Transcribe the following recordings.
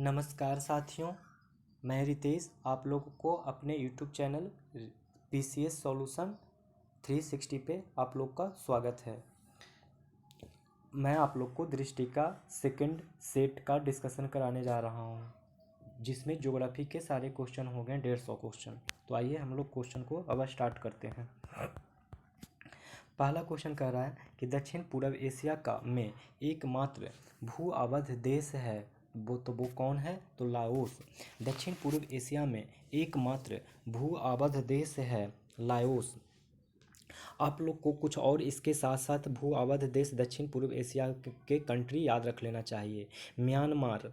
नमस्कार साथियों, मैं रितेश आप लोगों को अपने YouTube चैनल PCS सॉल्यूशन 360 पे आप लोग का स्वागत है। मैं आप लोग को दृष्टि का सेकंड सेट का डिस्कशन कराने जा रहा हूँ, जिसमें ज्योग्राफी के सारे क्वेश्चन हो गए 150 क्वेश्चन। तो आइए हम लोग क्वेश्चन को अब स्टार्ट करते हैं। पहला क्वेश्चन कह रहा है कि दक्षिण पूर्व एशिया का में एकमात्र भू आबद्ध देश है, वो कौन है? तो लाओस। दक्षिण पूर्व एशिया में एकमात्र भू आबद्ध देश है लाओस। आप लोग को कुछ और इसके साथ साथ भू आबद्ध देश दक्षिण पूर्व एशिया के कंट्री याद रख लेना चाहिए। म्यांमार,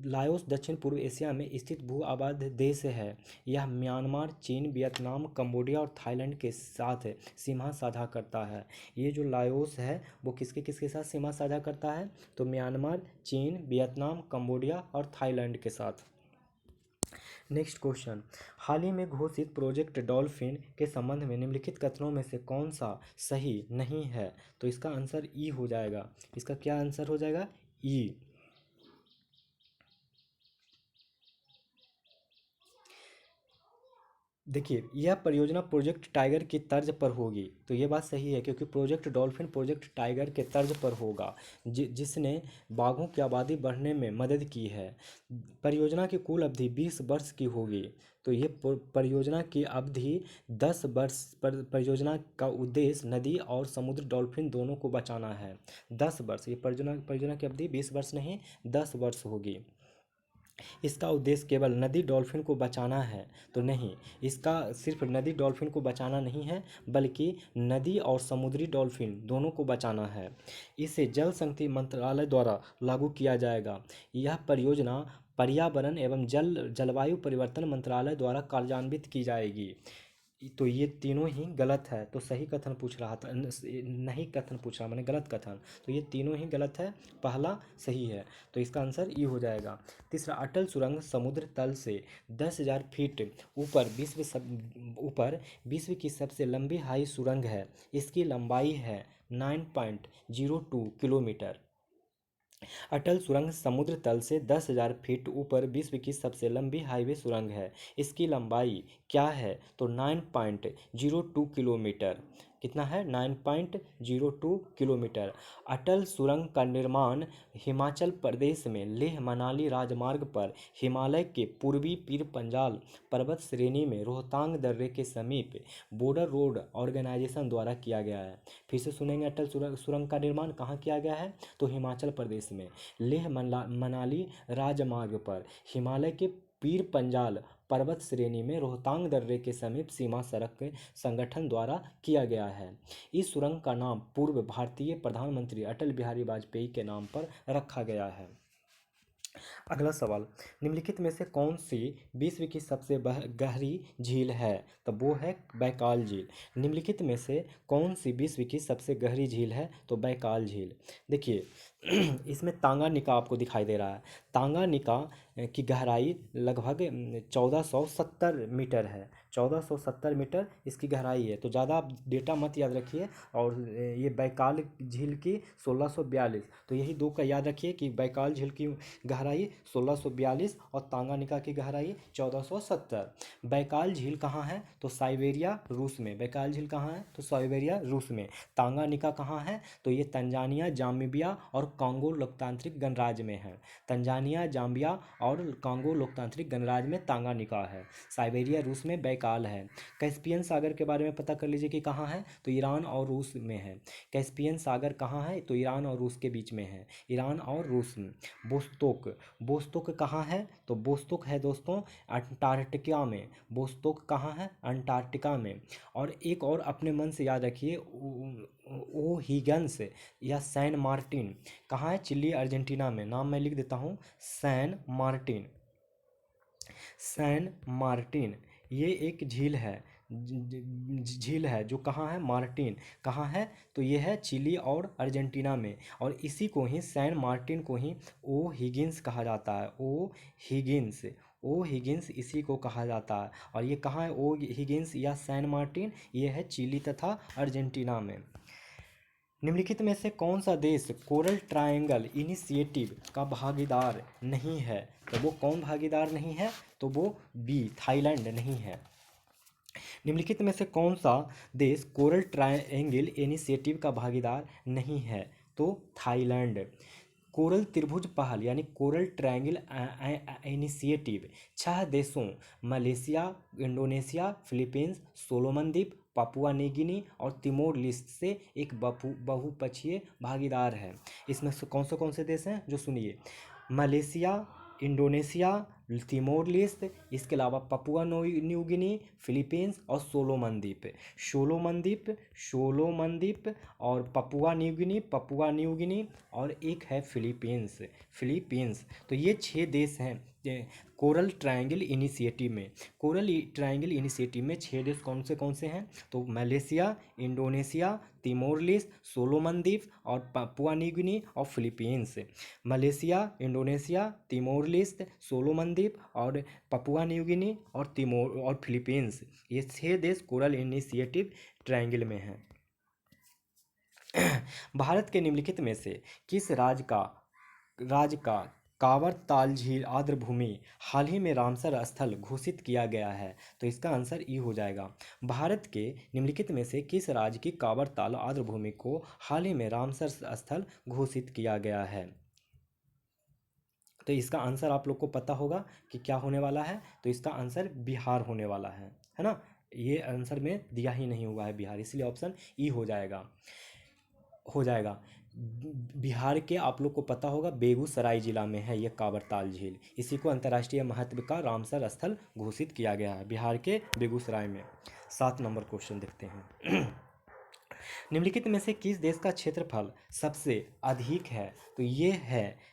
लाओस दक्षिण पूर्व एशिया में स्थित भू आबद्ध देश है। यह म्यांमार, चीन, वियतनाम, कंबोडिया और थाईलैंड के साथ सीमा साझा करता है। ये जो लाओस है वो किसके किसके साथ सीमा साझा करता है? तो म्यांमार, चीन, वियतनाम, कंबोडिया और थाईलैंड के साथ। नेक्स्ट क्वेश्चन, हाल ही में घोषित प्रोजेक्ट डॉल्फिन के संबंध में निम्नलिखित कथनों में से कौन सा सही नहीं है? तो इसका आंसर ई हो जाएगा। इसका क्या आंसर हो जाएगा? ई। देखिए, यह परियोजना प्रोजेक्ट टाइगर की तर्ज पर होगी, तो ये बात सही है, क्योंकि प्रोजेक्ट डॉल्फिन प्रोजेक्ट टाइगर के तर्ज पर होगा, जिसने बाघों की आबादी बढ़ने में मदद की है। परियोजना की कुल अवधि 20 वर्ष की होगी, तो ये परियोजना की अवधि 10 वर्ष पर। परियोजना का उद्देश्य नदी और समुद्र डॉल्फिन दोनों को बचाना है। 10 वर्ष, ये परियोजना की अवधि 20 वर्ष नहीं 10 वर्ष होगी। इसका उद्देश्य केवल नदी डॉल्फिन को बचाना है तो नहीं, इसका सिर्फ नदी डॉल्फिन को बचाना नहीं है, बल्कि नदी और समुद्री डॉल्फिन दोनों को बचाना है। इसे जल शक्ति मंत्रालय द्वारा लागू किया जाएगा। यह परियोजना पर्यावरण एवं जलवायु परिवर्तन मंत्रालय द्वारा कार्यान्वित की जाएगी। तो ये तीनों ही गलत है, तो सही कथन पूछ रहा था, नहीं कथन पूछ रहा मैंने, गलत कथन। तो ये तीनों ही गलत है, पहला सही है, तो इसका आंसर ई हो जाएगा। तीसरा, अटल सुरंग समुद्र तल से 10,000 फीट ऊपर विश्व की सबसे लंबी हाई सुरंग है। इसकी लंबाई है 9.02 किलोमीटर। अटल सुरंग समुद्र तल से 10,000 फीट ऊपर विश्व की सबसे लंबी हाईवे सुरंग है। इसकी लंबाई क्या है? तो 9.02 किलोमीटर। कितना है? 9.02 किलोमीटर। अटल सुरंग का निर्माण हिमाचल प्रदेश में लेह मनाली राजमार्ग पर हिमालय के पूर्वी पीर पंजाल पर्वत श्रेणी में रोहतांग दर्रे के समीप बॉर्डर रोड ऑर्गेनाइजेशन द्वारा किया गया है। फिर से सुनेंगे, अटल सुरंग का निर्माण कहाँ किया गया है? तो हिमाचल प्रदेश में लेह मनाली राजमार्ग पर हिमालय के पीर पंजाल पर्वत श्रेणी में रोहतांग दर्रे के समीप सीमा सड़क के संगठन द्वारा किया गया है। इस सुरंग का नाम पूर्व भारतीय प्रधानमंत्री अटल बिहारी वाजपेयी के नाम पर रखा गया है। अगला सवाल, निम्नलिखित में से कौन सी विश्व की सबसे गहरी झील है? तो वो है बैकाल झील। निम्नलिखित में से कौन सी विश्व की सबसे गहरी झील है? तो बैकाल झील। देखिए इसमें तांगानिका आपको दिखाई दे रहा है। तांगानिका की गहराई लगभग 1470 मीटर है। 1470 मीटर इसकी गहराई है, तो ज़्यादा आप डेटा मत याद रखिए। और ये बैकाल झील की 1642, तो यही दो का याद रखिए कि बैकाल झील की गहराई 1642 और तांगानिका की गहराई 1470। बैकाल झील कहाँ है? तो साइबेरिया रूस में। बैकाल झील कहाँ है? तो साइबेरिया रूस में। तांगानिका कहाँ है? तो ये तंजानिया, जाम्बिया और कांगो लोकतांत्रिक गणराज्य में है। तंजानिया, जाम्बिया और कांगो लोकतांत्रिक गणराज्य में तांगानिका है। साइबेरिया रूस में बैकाल है। कैस्पियन सागर के बारे में पता कर लीजिए कि कहाँ है? तो ईरान और रूस में है। कैस्पियन सागर कहाँ है? तो ईरान और रूस के बीच में है। ईरान और रूस में। बोस्तोक, बोस्तोक कहाँ है? तो बोस्तोक है दोस्तों अंटार्कटिका में। बोस्तोक कहाँ है? अंटार्कटिका में। और एक और अपने मन से याद रखिए, ओ हिगन्स या सैन मार्टिन कहाँ है? चिली अर्जेंटीना में। नाम मैं लिख देता हूँ, सैन मार्टिन। सैन मार्टिन ये एक झील है, झील है जो कहाँ है? मार्टिन कहाँ है? तो ये है चिली और अर्जेंटीना में। और इसी को ही सैन मार्टिन को ही ओ हिगिंस कहा जाता है। ओ हिगिंस, ओ हिगिंस इसी को कहा जाता है। और ये कहाँ है? ओ हिगिंस या सैन मार्टिन, ये है चिली तथा अर्जेंटीना में। निम्नलिखित में से कौन सा देश कोरल ट्रायंगल इनिशिएटिव का भागीदार नहीं है? तो वो कौन भागीदार नहीं है? तो वो बी थाईलैंड नहीं है। निम्नलिखित में से कौन सा देश कोरल ट्रायंगल इनिशिएटिव का भागीदार नहीं है? तो थाईलैंड। कोरल त्रिभुज पहल यानी कोरल ट्रायंगल इनिशिएटिव 6 देशों मलेशिया, इंडोनेशिया, फिलीपींस, सोलोमन द्वीप, पापुआ न्यू गिनी और तिमोर लिस्ट से एक बहुपक्षीय भागीदार है। इसमें से कौन से देश हैं जो सुनिए, मलेशिया, इंडोनेशिया, तिमोर लिस्ट, इसके अलावा पपुआ न्यू गिनी, फिलीपींस और सोलोमन द्वीप और पपुआ न्यू गिनी और एक है फिलीपींस। तो ये 6 देश हैं कोरल ट्रायंगल इनिशिएटिव में 6 देश कौन से हैं? तो Malaysia, Indonesia, Timor list, Solomon द्वीप और पपुआ न्यू गिनी और Philippines. Malaysia, Indonesia, Timor list, Solomon द्वीप और पपुआ न्यू गिनी और तिमोर और फिलीपींस, ये 6 देश कोरल इनिशिएटिव ट्रायंगल में हैं। भारत के निम्नलिखित में से किस राज्य का कांवर ताल झील आर्द्र भूमि हाल ही में रामसर स्थल घोषित किया गया है? तो इसका आंसर ई हो जाएगा। भारत के निम्नलिखित में से किस राज्य की कांवर ताल आर्द्र भूमि को हाल ही में रामसर स्थल घोषित किया गया है? तो इसका आंसर आप लोग को पता होगा कि क्या होने वाला है। तो इसका आंसर बिहार होने वाला है ना। ये आंसर में दिया ही नहीं हुआ है बिहार, इसलिए ऑप्शन ई हो जाएगा। बिहार के आप लोग को पता होगा बेगूसराय जिला में है ये कांवरताल झील, इसी को अंतर्राष्ट्रीय महत्व का रामसर स्थल घोषित किया गया है बिहार के बेगूसराय में। 7 नंबर क्वेश्चन देखते हैं। निम्नलिखित में से किस देश का क्षेत्रफल सबसे अधिक है? तो ये है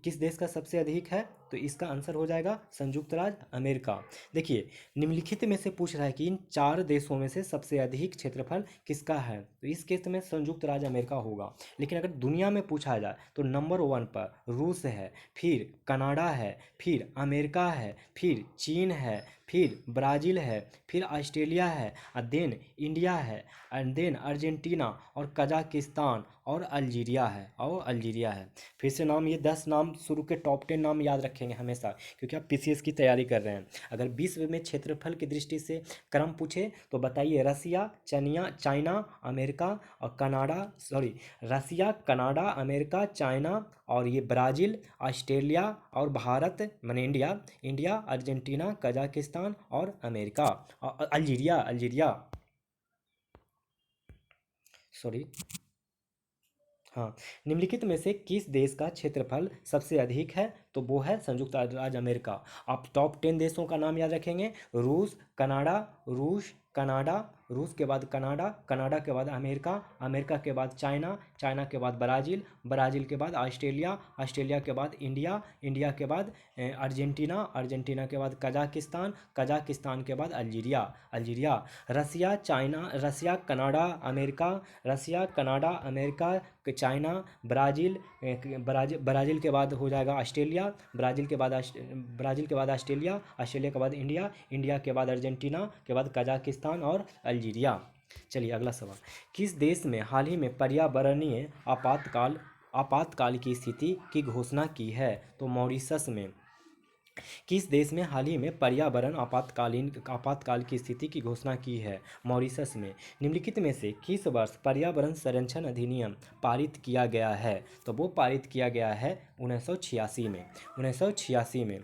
किस देश का सबसे अधिक है? तो इसका आंसर हो जाएगा संयुक्त राज्य अमेरिका। देखिए निम्नलिखित में से पूछ रहा है कि इन 4 देशों में से सबसे अधिक क्षेत्रफल किसका है? तो इस केस में संयुक्त राज्य अमेरिका होगा। लेकिन अगर दुनिया में पूछा जाए तो नंबर 1 पर रूस है, फिर कनाडा है, फिर अमेरिका है, फिर चीन है, फिर ब्राज़ील है, फिर ऑस्ट्रेलिया है, देन इंडिया है, एंड देन अर्जेंटीना और कजाकिस्तान और अल्जीरिया है। फिर से नाम, ये 10 नाम शुरू के टॉप 10 नाम याद रखेंगे हमेशा, क्योंकि आप पीसीएस की तैयारी कर रहे हैं। अगर विश्व में क्षेत्रफल की दृष्टि से क्रम पूछे तो बताइए रसिया, चाइना, अमेरिका और रसिया, कनाडा, अमेरिका, चाइना और ये ब्राज़ील, ऑस्ट्रेलिया और भारत माने इंडिया, अर्जेंटीना, कजाकिस्तान और अमेरिका अल्जीरिया सॉरी हाँ। निम्नलिखित में से किस देश का क्षेत्रफल सबसे अधिक है? तो वो है संयुक्त राज्य अमेरिका। आप टॉप 10 देशों का नाम याद रखेंगे, रूस के बाद कनाडा के बाद अमेरिका के बाद चाइना के बाद ब्राज़ील के बाद ऑस्ट्रेलिया के बाद इंडिया के बाद अर्जेंटीना के बाद कजाकिस्तान के बाद अल्जीरिया। रसिया, कनाडा, अमेरिका, चाइना, ब्राज़ील के बाद हो जाएगा ऑस्ट्रेलिया, ब्राज़ील के बाद ऑस्ट्रेलिया के बाद इंडिया के बाद अर्जेंटीना के बाद कजाकिस्तान और अल्जीरिया। चलिए अगला सवाल, किस देश में हाल ही में पर्यावरणीय आपातकाल की स्थिति की घोषणा की है? तो मॉरिशस में। किस देश में हाल ही में पर्यावरण आपातकाल की स्थिति की घोषणा की है? मॉरिशस में। निम्नलिखित में से किस वर्ष पर्यावरण संरक्षण अधिनियम पारित किया गया है? तो वो पारित किया गया है 1986 में।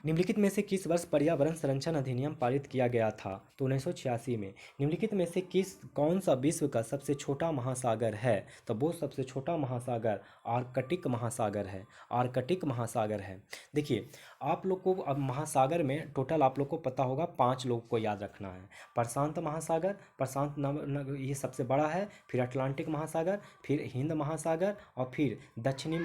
निम्नलिखित में से किस वर्ष पर्यावरण संरक्षण अधिनियम पारित किया गया था? तो 1986 में। निम्नलिखित में से कौन सा विश्व का सबसे छोटा महासागर है? तो वो सबसे छोटा महासागर आर्कटिक महासागर है। देखिए आप लोग को अब महासागर में टोटल आप लोग को पता होगा 5 लोग को याद रखना है। प्रशांत महासागर, ये सबसे बड़ा है, फिर अटलांटिक महासागर, फिर हिंद महासागर और फिर दक्षिणी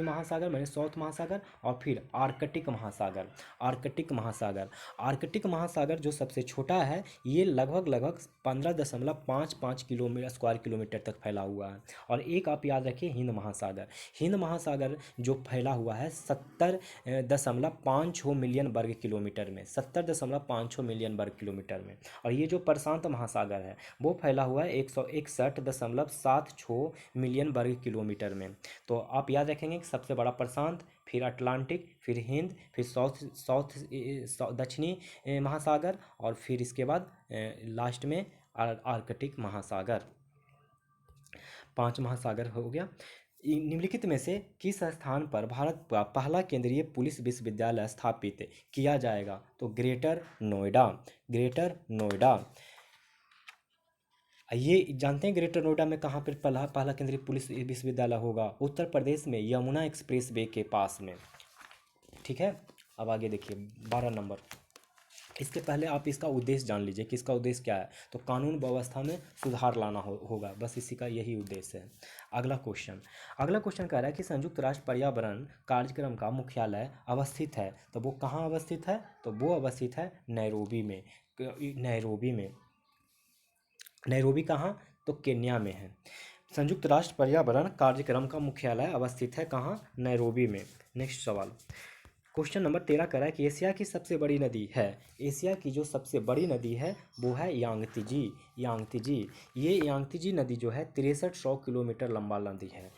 महासागर माने साउथ महासागर और फिर आर्कटिक आर्कटिक महासागर। आर्कटिक महासागर, आर्कटिक महासागर जो सबसे छोटा है, ये लगभग 15.55 स्क्वायर किलोमीटर तक फैला हुआ है। और एक आप याद रखिए, हिंद महासागर। हिंद महासागर जो फैला हुआ है 70.56 मिलियन वर्ग किलोमीटर में, 70.56 मिलियन वर्ग किलोमीटर में। और ये जो प्रशांत महासागर है वो फैला हुआ है 161.76 मिलियन वर्ग किलोमीटर में। तो आप याद रखेंगे कि सबसे बड़ा प्रशांत, फिर अटलांटिक, फिर हिंद, फिर दक्षिणी महासागर, और फिर इसके बाद लास्ट में आर्कटिक महासागर। 5 महासागर हो गया। निम्नलिखित में से किस स्थान पर भारत का पहला केंद्रीय पुलिस विश्वविद्यालय स्थापित किया जाएगा? तो ग्रेटर नोएडा। ग्रेटर नोएडा। ये जानते हैं ग्रेटर नोएडा में कहाँ पर पहला पहला केंद्रीय पुलिस विश्वविद्यालय होगा? उत्तर प्रदेश में, यमुना एक्सप्रेस वे के पास में। ठीक है, अब आगे देखिए 12 नंबर। इसके पहले आप इसका उद्देश्य जान लीजिए कि इसका उद्देश्य क्या है। तो कानून व्यवस्था में सुधार लाना होगा, बस इसी का यही उद्देश्य है। अगला क्वेश्चन कह रहा है कि संयुक्त राष्ट्र पर्यावरण कार्यक्रम का मुख्यालय अवस्थित है, तो वो कहाँ अवस्थित है? तो वो अवस्थित है नैरोबी में। नैरोबी में। नैरोबी कहाँ? तो केन्या में है। संयुक्त राष्ट्र पर्यावरण कार्यक्रम का मुख्यालय अवस्थित है कहाँ? नैरोबी में। नेक्स्ट सवाल, क्वेश्चन नंबर 13 कह रहा है कि एशिया की सबसे बड़ी नदी है। एशिया की जो सबसे बड़ी नदी है वो है यांगत्जी। यांगत्जी, ये यांगत्जी नदी जो है 6300 किलोमीटर लंबा नदी है।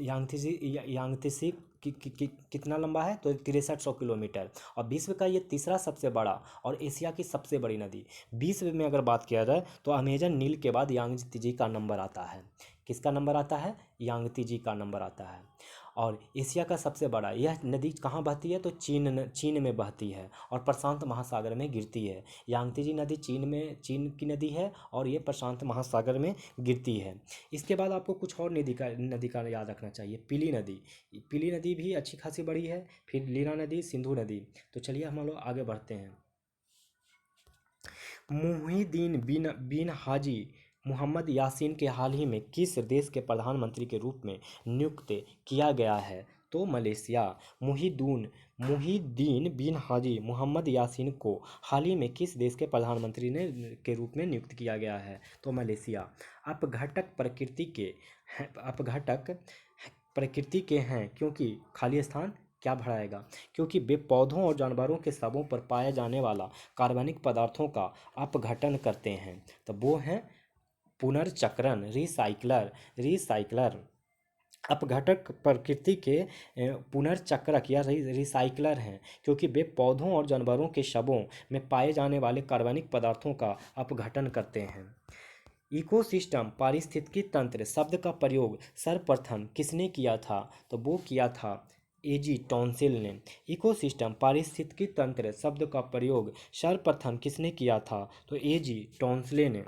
यांगत्जी कितना लंबा है? तो 6300 किलोमीटर। और विश्व का ये तीसरा सबसे बड़ा और एशिया की सबसे बड़ी नदी। विश्व में अगर बात किया जाए तो अमेजन नील के बाद यांगत्जी का नंबर आता है। किसका नंबर आता है? यांगत्जी का नंबर आता है। और एशिया का सबसे बड़ा, यह नदी कहाँ बहती है? तो चीन में बहती है और प्रशांत महासागर में गिरती है। यांगत्जी नदी चीन की नदी है और ये प्रशांत महासागर में गिरती है। इसके बाद आपको कुछ और नदी का याद रखना चाहिए। पीली नदी। पीली नदी भी अच्छी खासी बड़ी है। फिर लीला नदी, सिंधु नदी। तो चलिए हम लोग आगे बढ़ते हैं। मुहिद्दीन बिन हाजी मोहम्मद यासीन के हाल ही में किस देश के प्रधानमंत्री के रूप में नियुक्त किया गया है? तो मलेशिया। मुहिद्दीन बिन हाजी मोहम्मद यासीन को हाल ही में किस देश के प्रधानमंत्री के रूप में नियुक्त किया गया है? तो मलेशिया। अपघटक प्रकृति के हैं क्योंकि खाली स्थान क्या भराएगा? क्योंकि वे पौधों और जानवरों के शवों पर पाए जाने वाला कार्बनिक पदार्थों का अपघटन करते हैं। तो वो हैं पुनर्चक्रण, रिसाइकलर। अपघटक प्रकृति के पुनर्चक्रक या रिसाइकलर हैं क्योंकि वे पौधों और जानवरों के शवों में पाए जाने वाले कार्बनिक पदार्थों का अपघटन करते हैं। इकोसिस्टम, पारिस्थितिकी तंत्र शब्द का प्रयोग सर्वप्रथम किसने किया था? तो वो किया था एजी टॉन्सिल ने। इकोसिस्टम, पारिस्थितिकी तंत्र शब्द का प्रयोग सर्वप्रथम किसने किया था? तो एजी टॉन्सले ने।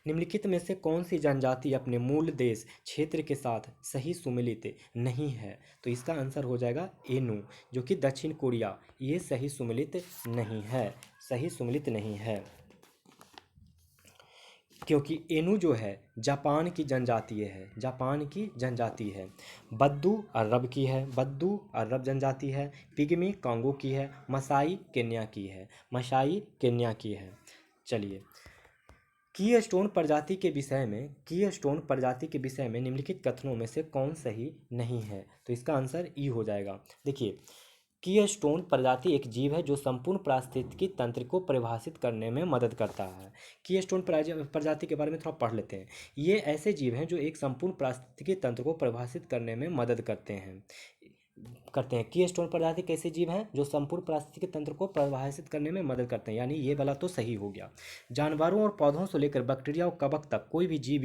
निम्नलिखित में से कौन सी जनजाति अपने मूल देश क्षेत्र के साथ सही सुमेलित नहीं है? तो इसका आंसर हो जाएगा एनू, जो कि दक्षिण कोरिया। ये सही सुमेलित नहीं है, सही सुमेलित नहीं है, क्योंकि एनू जो है जापान की जनजाति है। जापान की जनजाति है। बद्दू अरब की है, बद्दू अरब जनजाति है। पिग्मी कांगो की है। मसाई केन्या की है, मसाई केन्या की है। चलिए, कीस्टोन प्रजाति के विषय में निम्नलिखित कथनों में से कौन सही नहीं है? तो इसका आंसर ई हो जाएगा। देखिए, कीस्टोन प्रजाति एक जीव है जो संपूर्ण पारिस्थितिकी तंत्र को परिभाषित करने में मदद करता है। कीस्टोन प्रजाति के बारे में थोड़ा पढ़ लेते हैं। ये ऐसे जीव हैं जो एक संपूर्ण पारिस्थितिकी तंत्र को परिभाषित करने में मदद करते हैं। कीस्टोन प्रजाति कैसे जीव हैं? जो संपूर्ण पारिस्थितिकी तंत्र को परिभाषित करने में मदद करते हैं, यानी ये वाला तो सही हो गया। जानवरों और पौधों से लेकर बैक्टीरिया और कवक तक कोई भी जीव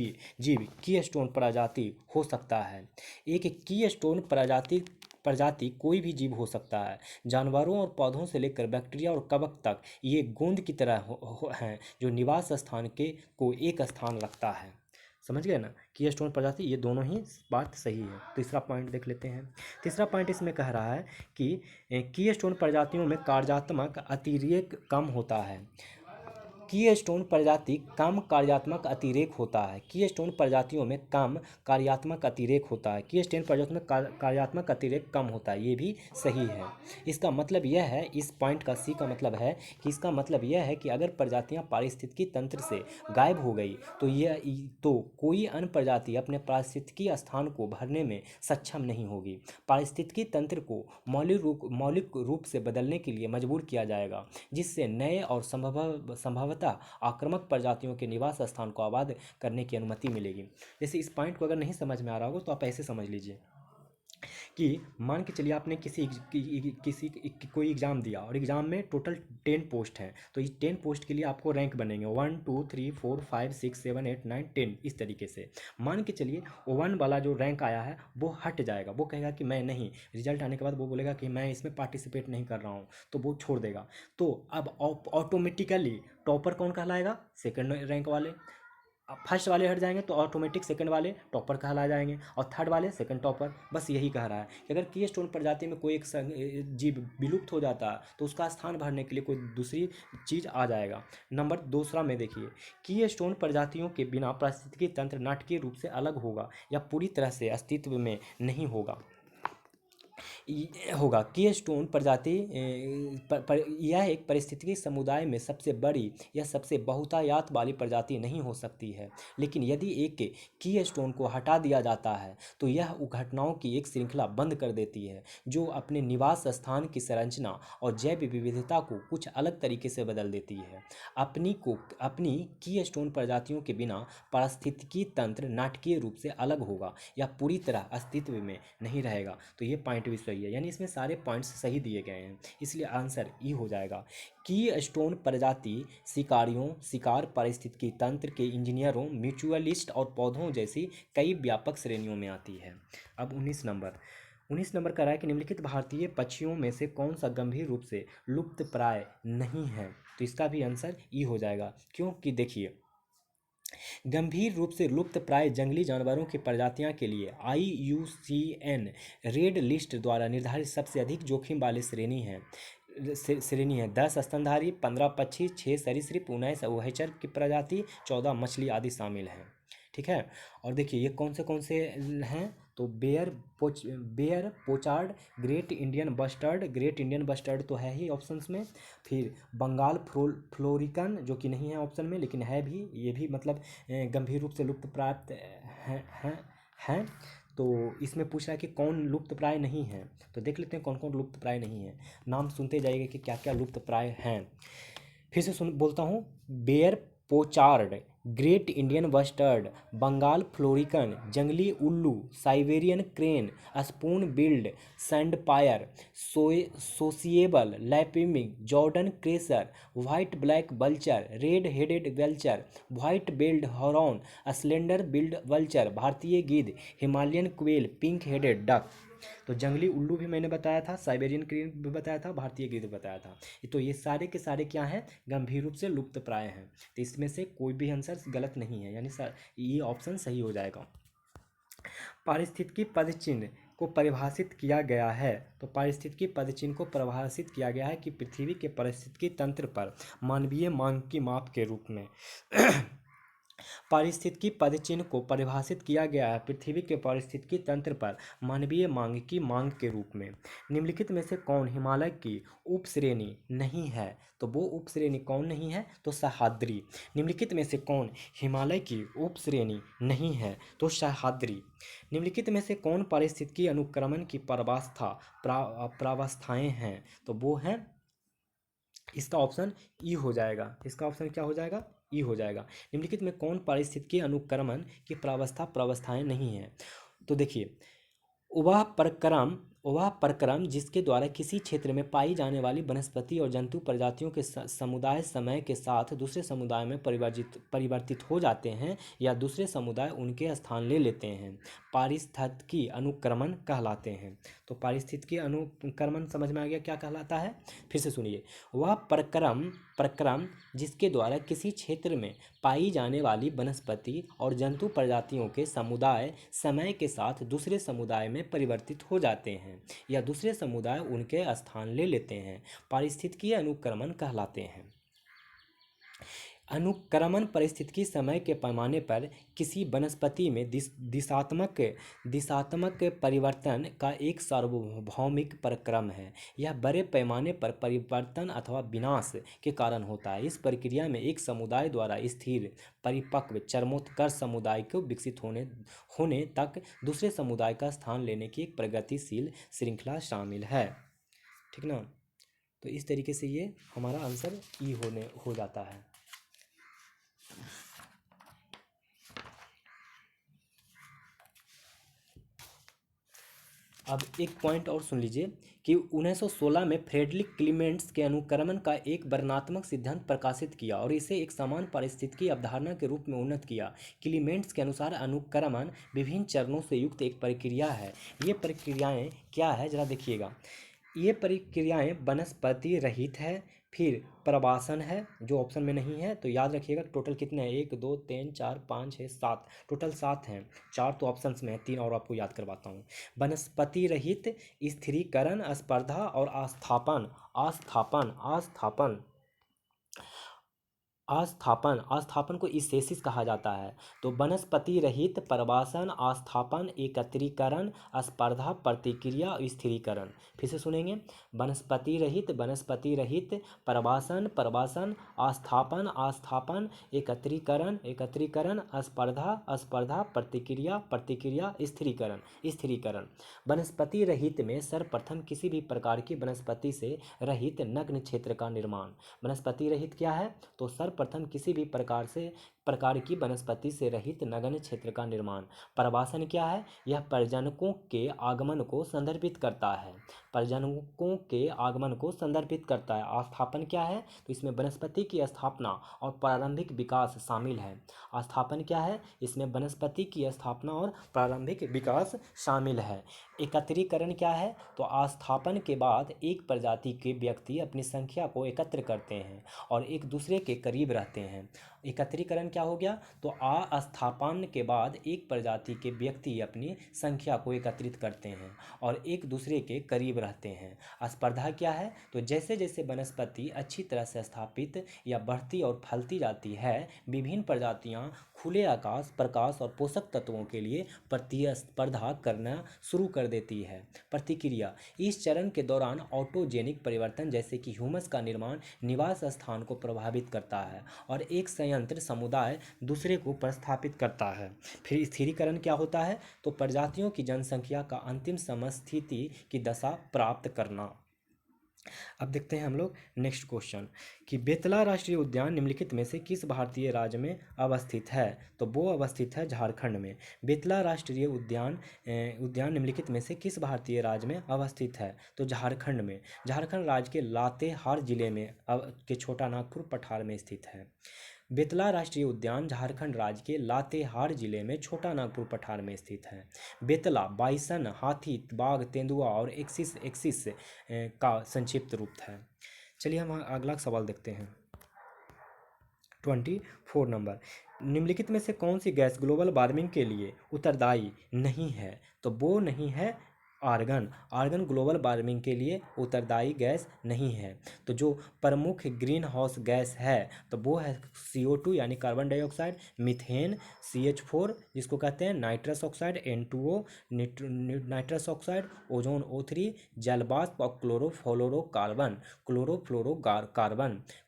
कीस्टोन प्रजाति हो सकता है। एक कीस्टोन प्रजाति कोई भी जीव हो सकता है। जानवरों और पौधों से लेकर बैक्टीरिया और कवक तक ये गोंद की तरह हैं जो निवास स्थान को एक स्थान रखता है। समझ गए ना? कीस्टोन प्रजाति, ये दोनों ही बात सही है। तीसरा पॉइंट देख लेते हैं। तीसरा पॉइंट इसमें कह रहा है कि कीस्टोन प्रजातियों में कार्यात्मक अतिरेक कम होता है। कीस्टोन प्रजाति कम कार्यात्मक अतिरेक होता है। कीस्टोन प्रजातियों में कम कार्यात्मक अतिरेक होता है। कीस्टोन प्रजातियों में कार्यात्मक अतिरेक कम होता है, ये भी सही है। इसका मतलब यह है, इस पॉइंट का सी का मतलब है कि इसका मतलब यह है कि अगर प्रजातियां पारिस्थितिकी तंत्र से गायब हो गई तो कोई अन्य प्रजाति अपने पारिस्थितिकी स्थान को भरने में सक्षम नहीं होगी। पारिस्थितिकी तंत्र को मौलिक रूप से बदलने के लिए मजबूर किया जाएगा, जिससे नए और संभवतः आक्रामक प्रजातियों के निवास स्थान को आबाद करने की अनुमति मिलेगी। जैसे इस पॉइंट को अगर नहीं समझ में आ रहा होगा तो आप ऐसे समझ लीजिए कि मान के चलिए आपने कोई एग्ज़ाम दिया और एग्ज़ाम में टोटल 10 पोस्ट हैं, तो इस 10 पोस्ट के लिए आपको रैंक बनेंगे 1 2 3 4 5 6 7 8 9 10 इस तरीके से। मान के चलिए 1 वाला जो रैंक आया है वो हट जाएगा, वो कहेगा कि मैं नहीं, रिजल्ट आने के बाद वो बोलेगा कि मैं इसमें पार्टिसिपेट नहीं कर रहा हूँ, तो वो छोड़ देगा। तो अब ऑटोमेटिकली टॉपर कौन कहलाएगा? सेकंड रैंक वाले। अब फर्स्ट वाले हट जाएंगे तो ऑटोमेटिक सेकंड वाले टॉपर कहला जाएंगे और थर्ड वाले सेकंड टॉपर। बस यही कह रहा है कि अगर कीस्टोन प्रजाति में कोई एक जीव विलुप्त हो जाता है तो उसका स्थान भरने के लिए कोई दूसरी चीज़ आ जाएगा। नंबर दूसरा में देखिए, कीस्टोन प्रजातियों के बिना पारिस्थितिकी तंत्र नाटकीय रूप से अलग होगा या पूरी तरह से अस्तित्व में नहीं होगा। कीस्टोन प्रजाति यह एक पारिस्थितिकी समुदाय में सबसे बड़ी या सबसे बहुतायत वाली प्रजाति नहीं हो सकती है, लेकिन यदि एक कीस्टोन को हटा दिया जाता है तो यह घटनाओं की एक श्रृंखला बंद कर देती है जो अपने निवास स्थान की संरचना और जैव विविधता को कुछ अलग तरीके से बदल देती है। अपनी कीस्टोन प्रजातियों के बिना पारिस्थितिकी तंत्र नाटकीय रूप से अलग होगा या पूरी तरह अस्तित्व में नहीं रहेगा। तो ये पॉइंट भी सही है, यानी इसमें सारे पॉइंट्स सही दिए गए हैं, इसलिए आंसर ई हो जाएगा। कीस्टोन प्रजाति शिकार पारिस्थितिकी तंत्र के इंजीनियरों, म्यूचुअलिस्ट और पौधों जैसी कई व्यापक श्रेणियों में आती है। अब 19 नंबर कह रहा है कि निम्नलिखित भारतीय पक्षियों में से कौन सा गंभीर रूप से लुप्त प्राय नहीं है? तो इसका भी आंसर ई हो जाएगा, क्योंकि देखिए गंभीर रूप से लुप्त प्राय जंगली जानवरों की प्रजातियों के लिए IUCN रेड लिस्ट द्वारा निर्धारित सबसे अधिक जोखिम वाली श्रेणी है 10 स्तनधारी, 15 पक्षी, 6 सरीसृप, 19 उभयचर की प्रजाति, 14 मछली आदि शामिल हैं। ठीक है, और देखिए ये कौन से हैं? तो Baer pochard, great Indian bustard तो है ही ऑप्शंस में, फिर बंगाल फ्लोरिकन जो कि नहीं है ऑप्शन में लेकिन है भी, ये भी मतलब गंभीर रूप से लुप्त प्राप्त हैं। तो इसमें पूछ रहा है कि कौन लुप्त प्राय नहीं है, तो देख लेते हैं कौन कौन लुप्त प्राय नहीं है। नाम सुनते जाइएगा कि क्या क्या लुप्त प्राय हैं। फिर से बोलता हूँ, Baer pochard, great Indian bustard, Bengal florican, जंगली उल्लू, Siberian crane, spoon billed sandpiper, sociable lapwing, Jerdon courser, white black vulture, red headed vulture, white billed heron, slender billed vulture, भारतीय गिद्ध, Himalayan quail, pink headed duck. तो जंगली उल्लू भी मैंने बताया था, साइबेरियन क्रेन भी बताया था, भारतीय गिद्ध बताया था। तो ये सारे के सारे क्या हैं? गंभीर रूप से लुप्त प्राय हैं। तो इसमें से कोई भी आंसर गलत नहीं है, यानी ये ऑप्शन सही हो जाएगा। पारिस्थितिकी पदचिह्न को परिभाषित किया गया है, तो पारिस्थितिकी पदचिह्न को परिभाषित किया गया है कि पृथ्वी के पारिस्थितिकी तंत्र पर मानवीय मांग की माप के रूप में पारिस्थितिकी पदचिह्न को परिभाषित किया गया है पृथ्वी के पारिस्थितिकी तंत्र पर मानवीय मांग की मांग के रूप में। निम्नलिखित में से कौन हिमालय की उपश्रेणी नहीं है? तो वो उपश्रेणी कौन नहीं है? तो सह्याद्री। निम्नलिखित में से कौन हिमालय की उपश्रेणी नहीं है? तो सह्याद्री। निम्नलिखित में से कौन पारिस्थितिकी अनुक्रमण की प्रावस्थाएं हैं? तो वो हैं, इसका ऑप्शन ई हो जाएगा। इसका ऑप्शन क्या हो जाएगा? ई हो जाएगा। निम्नलिखित में कौन पारिस्थितिकी अनुक्रमण की प्रावस्थाएं नहीं है? तो देखिए, वह प्रक्रम जिसके द्वारा किसी क्षेत्र में पाई जाने वाली वनस्पति और जंतु प्रजातियों के समुदाय समय के साथ दूसरे समुदाय में परिवर्तित हो जाते हैं या दूसरे समुदाय उनके स्थान ले लेते हैं, पारिस्थितिकी अनुक्रमण कहलाते हैं। तो पारिस्थितिकी अनुक्रमण समझ में आ गया क्या कहलाता है? फिर से सुनिए, वह प्रक्रम जिसके द्वारा किसी क्षेत्र में पाई जाने वाली वनस्पति और जंतु प्रजातियों के समुदाय समय के साथ दूसरे समुदाय में परिवर्तित हो जाते हैं या दूसरे समुदाय उनके स्थान ले लेते हैं, पारिस्थितिकी अनुक्रमण कहलाते हैं। अनुक्रमण पारिस्थितिकी समय के पैमाने पर किसी वनस्पति में दिशात्मक परिवर्तन का एक सार्वभौमिक प्रक्रम है। यह बड़े पैमाने पर परिवर्तन अथवा विनाश के कारण होता है। इस प्रक्रिया में एक समुदाय द्वारा स्थिर परिपक्व चरमोत्कर्ष समुदाय को विकसित होने तक दूसरे समुदाय का स्थान लेने की एक प्रगतिशील श्रृंखला शामिल है। ठीक ना। तो इस तरीके से ये हमारा आंसर ई हो जाता है। अब एक पॉइंट और सुन लीजिए कि 1916 में फ्रेडरिक क्लीमेंट्स के अनुक्रमण का एक वर्णनात्मक सिद्धांत प्रकाशित किया और इसे एक समान पारिस्थितिकी अवधारणा के रूप में उन्नत किया। क्लीमेंट्स के अनुसार अनुक्रमण विभिन्न चरणों से युक्त एक प्रक्रिया है। ये प्रक्रियाएं क्या है जरा देखिएगा। ये प्रक्रियाएं वनस्पति रहित है, फिर प्रवासन है जो ऑप्शन में नहीं है, तो याद रखिएगा टोटल कितने हैं, 1 2 3 4 5 6 7, टोटल 7 हैं। 4 तो ऑप्शंस में है, 3 और आपको याद करवाता हूँ। वनस्पति रहित, स्थिरीकरण, स्पर्धा और आस्थापन। आस्थापन आस्थापन आस्थापन आस्थापन को इसेसिस कहा जाता है। तो वनस्पति रहित, प्रवासन, आस्थापन, एकत्रीकरण, स्पर्धा, प्रतिक्रिया और स्थिरीकरण। फिर से सुनेंगे। वनस्पति रहित, प्रवासन, आस्थापन, एकत्रीकरण, स्पर्धा, प्रतिक्रिया, स्थिरीकरण। वनस्पति रहित में सर्वप्रथम किसी भी प्रकार की वनस्पति से रहित नग्न क्षेत्र का निर्माण। वनस्पति रहित क्या है, तो सर्वप्रथम किसी भी प्रकार की वनस्पति से रहित नग्न क्षेत्र का निर्माण। प्रवासन क्या है, यह प्रजनकों के आगमन को संदर्भित करता है। आस्थापन क्या है, तो इसमें वनस्पति की स्थापना और प्रारंभिक विकास शामिल है। आस्थापन क्या है, इसमें वनस्पति की स्थापना और प्रारंभिक विकास शामिल है। एकत्रीकरण क्या है, तो आस्थापन के बाद एक प्रजाति के व्यक्ति अपनी संख्या को एकत्र करते हैं और एक दूसरे के करीब रहते हैं। एकत्रीकरण क्या हो गया, तो आस्थापन के बाद एक प्रजाति के व्यक्ति अपनी संख्या को एकत्रित करते हैं और एक दूसरे के करीब रहते हैं। स्पर्धा क्या है, तो जैसे जैसे वनस्पति अच्छी तरह से स्थापित या बढ़ती और फैलती जाती है, विभिन्न प्रजातियां खुले आकाश, प्रकाश और पोषक तत्वों के लिए प्रतिस्पर्धा करना शुरू कर देती है। प्रतिक्रिया, इस चरण के दौरान ऑटोजेनिक परिवर्तन जैसे कि ह्यूमस का निर्माण निवास स्थान को प्रभावित करता है और एक संयंत्र समुदाय दूसरे को प्रस्थापित करता है। फिर स्थिरीकरण क्या होता है, तो प्रजातियों की जनसंख्या का अंतिम समस्थिति की दशा प्राप्त करना। अब देखते हैं हम लोग नेक्स्ट क्वेश्चन कि बेतला राष्ट्रीय उद्यान निम्नलिखित में से किस भारतीय राज्य में अवस्थित है, तो वो अवस्थित है झारखंड में। बेतला राष्ट्रीय उद्यान निम्नलिखित में से किस भारतीय राज्य में अवस्थित है, तो झारखंड में। झारखंड राज्य के लातेहार जिले में के छोटा नागपुर पठार में स्थित है। बेतला राष्ट्रीय उद्यान झारखंड राज्य के लातेहार जिले में छोटा नागपुर पठार में स्थित है। बेतला बाइसन, हाथी, बाघ, तेंदुआ और एक्सिस का संक्षिप्त रूप है। चलिए हम अगला सवाल देखते हैं। 24 नंबर, निम्नलिखित में से कौन सी गैस ग्लोबल वार्मिंग के लिए उत्तरदायी नहीं है, तो वो नहीं है आर्गन ग्लोबल वार्मिंग के लिए उत्तरदायी गैस नहीं है। तो जो प्रमुख ग्रीन हाउस गैस है तो वो है CO2 यानी कार्बन डाइऑक्साइड, मीथेन, CH4 जिसको कहते हैं nitrous oxide, N2O nitrous oxide, ozone O3, जलवाष्प और क्लोरोफ्लोरोकार्बन।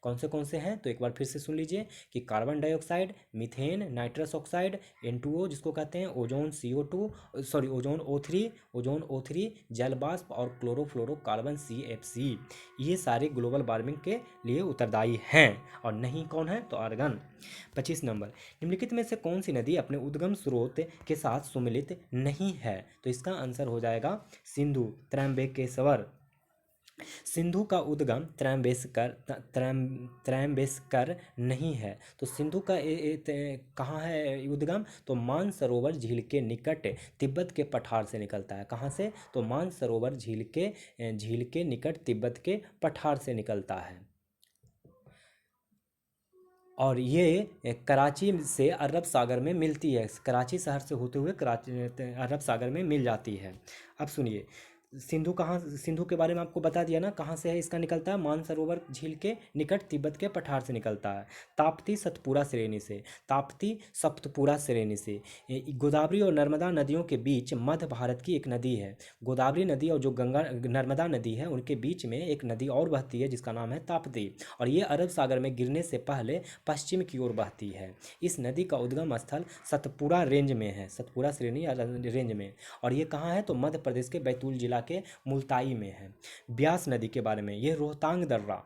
कौन से हैं, तो एक बार फिर से सुन लीजिए कि carbon dioxide, methane, nitrous oxide, N2O जिसको कहते हैं ओजोन O3, जलवाष्प और क्लोरोफ्लोरोकार्बन CFC, ये सारे ग्लोबल वार्मिंग के लिए उत्तरदायी हैं और नहीं कौन है, तो आर्गन। 25 नंबर, निम्नलिखित में से कौन सी नदी अपने उद्गम स्रोत के साथ सम्मिलित नहीं है, तो इसका आंसर हो जाएगा सिंधु त्रैंबकेश्वर। सिंधु का उद्गम त्रैंबकेश्वर नहीं है, तो सिंधु का कहाँ है उद्गम, तो मानसरोवर झील के निकट तिब्बत के पठार से निकलता है। कहाँ से, तो मानसरोवर झील के निकट तिब्बत के पठार से निकलता है और ये कराची से अरब सागर में मिलती है। कराची शहर से होते हुए कराची अरब सागर में मिल जाती है। अब सुनिए सिंधु कहाँ, सिंधु के बारे में आपको बता दिया ना, कहाँ से है इसका, निकलता है मानसरोवर झील के निकट तिब्बत के पठार से निकलता है। ताप्ती सतपुरा श्रेणी से, ताप्ती सप्तपुरा श्रेणी से। गोदावरी और नर्मदा नदियों के बीच मध्य भारत की एक नदी है। गोदावरी नदी और जो गंगा नर्मदा नदी है उनके बीच में एक नदी और बहती है जिसका नाम है ताप्ती, और ये अरब सागर में गिरने से पहले पश्चिम की ओर बहती है। इस नदी का उद्गम स्थल सतपुरा रेंज में है, सतपुरा श्रेणी या रेंज में। और ये कहाँ है, तो मध्य प्रदेश के बैतूल जिला के मुल्ताई में है। ब्यास नदी के बारे में, ये रोहतांग दर्रा,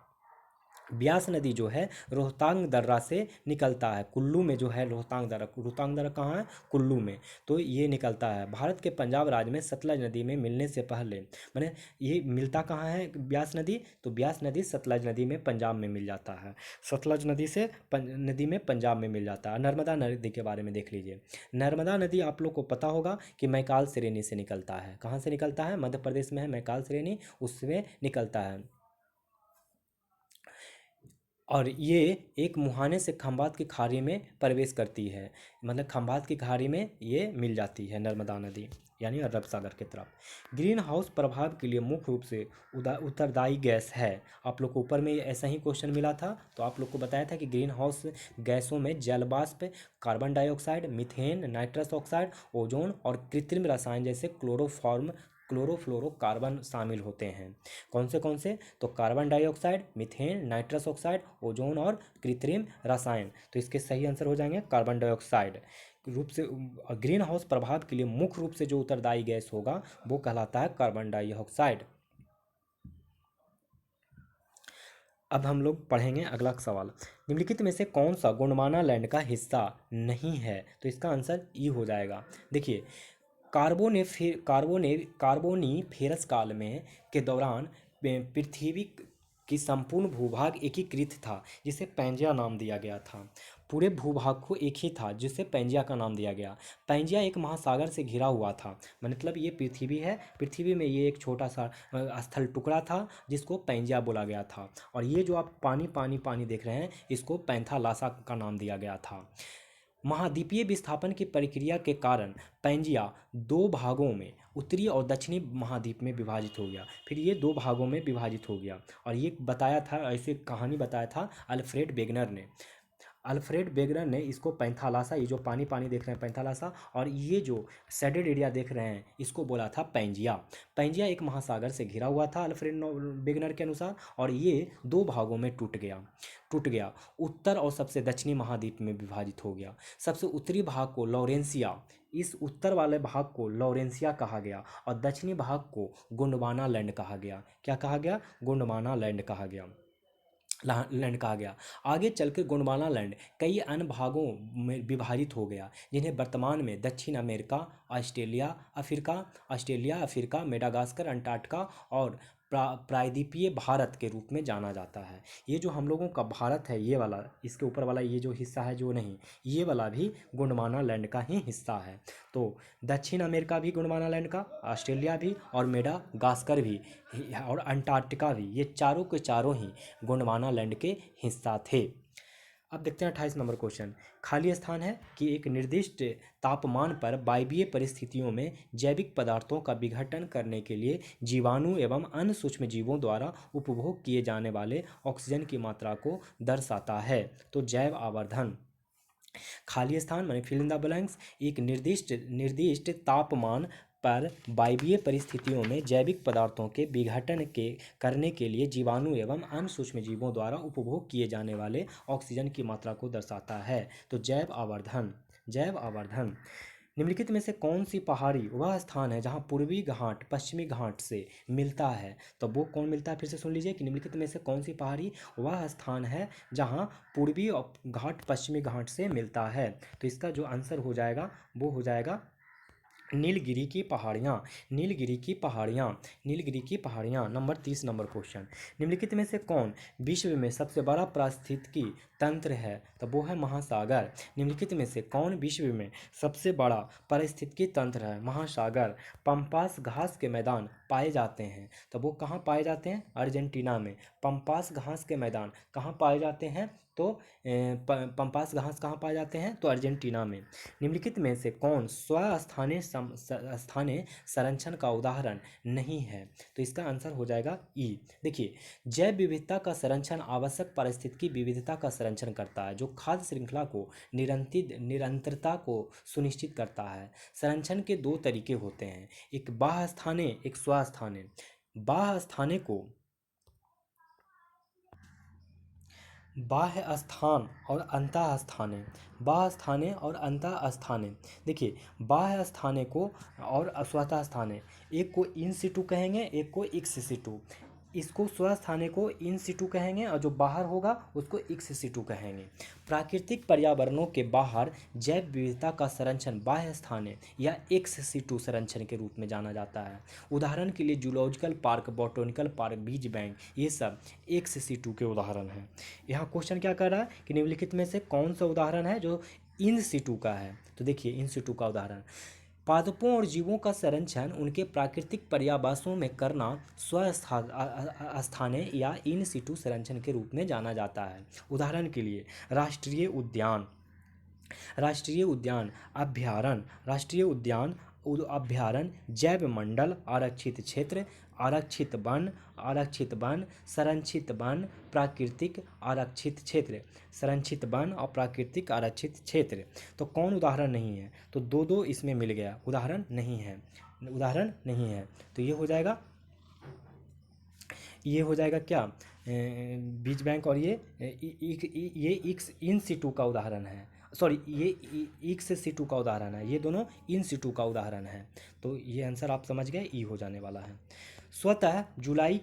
ब्यास नदी जो है रोहतांग दर्रा से निकलता है। कुल्लू में जो है रोहतांग दर्रा, रोहतांग दर्रा कहाँ है, कुल्लू में। तो ये निकलता है भारत के पंजाब राज्य में सतलज नदी में मिलने से पहले, माने ये मिलता कहाँ है ब्यास नदी, तो ब्यास नदी सतलज नदी में पंजाब में मिल जाता है, सतलज नदी से नदी में पंजाब में मिल जाता है। नर्मदा नदी के बारे में देख लीजिए। नर्मदा नदी आप लोग को पता होगा कि मैकाल श्रेणी से निकलता है। कहाँ से निकलता है, मध्य प्रदेश में है मैकाल श्रेणी, उसमें निकलता है। और ये एक मुहाने से खंभात की खाड़ी में प्रवेश करती है, मतलब खंभात की खाड़ी में ये मिल जाती है नर्मदा नदी, यानी अरब सागर की तरफ। ग्रीन हाउस प्रभाव के लिए मुख्य रूप से उत्तरदायी गैस है। आप लोग को ऊपर में ऐसा ही क्वेश्चन मिला था, तो आप लोग को बताया था कि ग्रीन हाउस गैसों में जल वाष्प, carbon dioxide, methane, nitrous oxide, ozone और कृत्रिम रसायन जैसे क्लोरोफ्लोरोकार्बन शामिल होते हैं। कौन से, तो carbon dioxide, methane, nitrous oxide, ozone और कृत्रिम रसायन। तो इसके सही आंसर हो जाएंगे कार्बन डाइऑक्साइड रूप से। ग्रीन हाउस प्रभाव के लिए मुख्य रूप से जो उत्तरदायी गैस होगा वो कहलाता है कार्बन डाइऑक्साइड। अब हम लोग पढ़ेंगे अगला सवाल। निम्नलिखित में से कौन सा गोंडवाना लैंड का हिस्सा नहीं है, तो इसका आंसर ई हो जाएगा। देखिए, कार्बोनीफेरस काल में के दौरान पृथ्वी की संपूर्ण भूभाग एकीकृत था जिसे पैंजिया नाम दिया गया था। पूरे भूभाग को एक ही था जिसे पैंजिया का नाम दिया गया। पैंजिया एक महासागर से घिरा हुआ था, मतलब ये पृथ्वी है, पृथ्वी में ये एक छोटा सा स्थल टुकड़ा था जिसको पैंजिया बोला गया था। और ये जो आप पानी पानी पानी देख रहे हैं इसको पैंथालासा का नाम दिया गया था। महाद्वीपीय विस्थापन की प्रक्रिया के कारण पैंजिया दो भागों में, उत्तरी और दक्षिणी महाद्वीप में विभाजित हो गया। फिर ये दो भागों में विभाजित हो गया, और ये बताया था, ऐसे कहानी बताया था अल्फ्रेड वेगनर ने। अल्फ्रेड वेगनर ने इसको पैंथालासा, ये जो पानी पानी देख रहे हैं पैंथालासा, और ये जो शेडेड एरिया देख रहे हैं इसको बोला था पैंजिया। पैंजिया एक महासागर से घिरा हुआ था अल्फ्रेड वेगनर के अनुसार, और ये दो भागों में टूट गया। उत्तर और सबसे दक्षिणी महाद्वीप में विभाजित हो गया। सबसे उत्तरी भाग को लॉरेंसिया, इस उत्तर वाले भाग को लॉरेंसिया कहा गया, और दक्षिणी भाग को गोंडवाना लैंड कहा गया। क्या कहा गया, गोंडवाना लैंड कहा गया, लैंड कहा गया। आगे चलकर गोंडवाना लैंड कई अन्य भागों में विभाजित हो गया जिन्हें वर्तमान में दक्षिण America, Australia, Africa, Madagascar, Antarctica और प्रायद्वीपीय भारत के रूप में जाना जाता है। ये जो हम लोगों का भारत है, ये वाला, इसके ऊपर वाला ये जो हिस्सा है, जो नहीं, ये वाला भी गोंडवाना लैंड का ही हिस्सा है। तो दक्षिण अमेरिका भी गोंडवाना लैंड का, ऑस्ट्रेलिया भी, और मेडागास्कर भी, और अंटार्कटिका भी, ये चारों के चारों ही गोंडवाना लैंड के हिस्सा थे। अब देखते हैं 28 नंबर क्वेश्चन। खाली स्थान है कि एक निर्दिष्ट तापमान पर वायवीय परिस्थितियों में जैविक पदार्थों का विघटन करने के लिए जीवाणु एवं अन्य सूक्ष्म जीवों द्वारा उपभोग किए जाने वाले ऑक्सीजन की मात्रा को दर्शाता है। तो जैव आवर्धन। खाली स्थान माने फिल इन द ब्लैंक्स, एक निर्दिष्ट तापमान पर वायवीय परिस्थितियों में जैविक पदार्थों के विघटन के करने के लिए जीवाणु एवं अन्य सूक्ष्मजीवों द्वारा उपभोग किए जाने वाले ऑक्सीजन की मात्रा को दर्शाता है। तो जैव आवर्धन। निम्नलिखित में से कौन सी पहाड़ी वह स्थान है जहाँ पूर्वी घाट पश्चिमी घाट से मिलता है, तो वो कौन मिलता है, फिर से सुन लीजिए कि निम्नलिखित में से कौन सी पहाड़ी वह स्थान है जहाँ पूर्वी घाट पश्चिमी घाट से मिलता है। तो इसका जो आंसर हो जाएगा वो हो जाएगा नीलगिरी की पहाड़ियाँ। Number 30 number question. निम्नलिखित में से कौन विश्व में सबसे बड़ा पारिस्थितिकी तंत्र है, तो वो है महासागर। निम्नलिखित में से कौन विश्व में सबसे बड़ा पारिस्थितिकी तंत्र है, महासागर। पंपास घास के मैदान पाए जाते हैं, तो वो कहाँ पाए जाते हैं, अर्जेंटीना में। पंपास घास के मैदान कहाँ पाए जाते हैं, तो पंपास घास कहाँ पाए जाते हैं? तो अर्जेंटीना में। निम्नलिखित में से कौन स्वस्थानीय स्थानीय संरक्षण का उदाहरण नहीं है? तो इसका आंसर हो जाएगा ई। देखिए, जैव विविधता का संरक्षण आवश्यक पारिस्थितिकी विविधता का संरक्षण करता है, जो खाद्य श्रृंखला को निरंतरता को सुनिश्चित करता है। संरक्षण के दो तरीके होते हैं, एक बाह्य स्थानीय, एक स्वस्थानीय। बाह्य स्थानीय को बाह्य स्थान और अंतः स्थानीय, बाह्य स्थानीय और अंतः स्थानीय। देखिए, बाह्य स्थानीय को और स्वतः स्थानीय, एक को इन सिटू कहेंगे, एक को एक्स सिटू। इसको स्वस्थानीय को इन सिटू कहेंगे और जो बाहर होगा उसको एक्स सिटू कहेंगे। प्राकृतिक पर्यावरणों के बाहर जैव विविधता का संरक्षण बाह्य स्थानीय या एक्स सिटू संरक्षण के रूप में जाना जाता है। उदाहरण के लिए जूलॉजिकल पार्क, बॉटनिकल पार्क, बीज बैंक, ये सब एक्स सिटू के उदाहरण हैं। यहाँ क्वेश्चन क्या कर रहा है कि निम्नलिखित में से कौन सा उदाहरण है जो इन सिटू का है? तो देखिए, इन सिटू का उदाहरण, पादपों और जीवों का संरक्षण उनके प्राकृतिक पर्यावासों में करना स्वस्थानीय या इन सिटू संरक्षण के रूप में जाना जाता है। उदाहरण के लिए राष्ट्रीय उद्यान, राष्ट्रीय उद्यान, अभ्यारण्य, राष्ट्रीय उद्यान, अभ्यारण्य, जैव मंडल, आरक्षित क्षेत्र, आरक्षित वन, आरक्षित वन, संरक्षित वन, प्राकृतिक आरक्षित क्षेत्र, संरक्षित वन और प्राकृतिक आरक्षित क्षेत्र। तो कौन उदाहरण नहीं है? तो दो दो इसमें मिल गया, उदाहरण नहीं है, उदाहरण नहीं है। तो ये हो जाएगा, ये हो जाएगा क्या? बीज बैंक, और ये एक्स इन सिटू का उदाहरण है, सॉरी ये एक्स सिटू का उदाहरण है, ये दोनों इन सिटू का उदाहरण है। तो ये आंसर आप समझ गए, ई हो जाने वाला है। स्वतः जुताई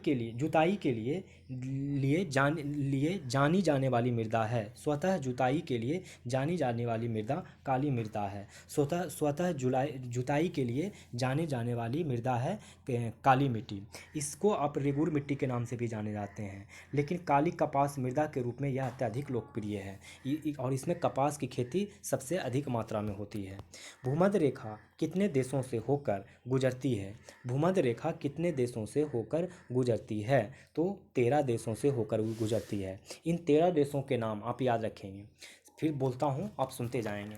के लिए जानी जाने वाली मृदा है। स्वतः जुताई के लिए जानी जाने वाली मृदा काली मृदा है। स्वतः जुताई के लिए जाने जाने वाली मृदा है काली मिट्टी। इसको आप रेगुर मिट्टी के नाम से भी जाने जाते हैं, लेकिन काली कपास मृदा के रूप में यह अत्यधिक लोकप्रिय है और इसमें कपास की खेती सबसे अधिक मात्रा में होती है। भूमध्य रेखा कितने देशों से होकर गुजरती है? भूमध्य रेखा कितने देशों से होकर गुजरती है? तो 13 देशों से होकर गुजरती है। इन 13 देशों के नाम आप याद रखेंगे, फिर बोलता हूँ, आप सुनते जाएंगे।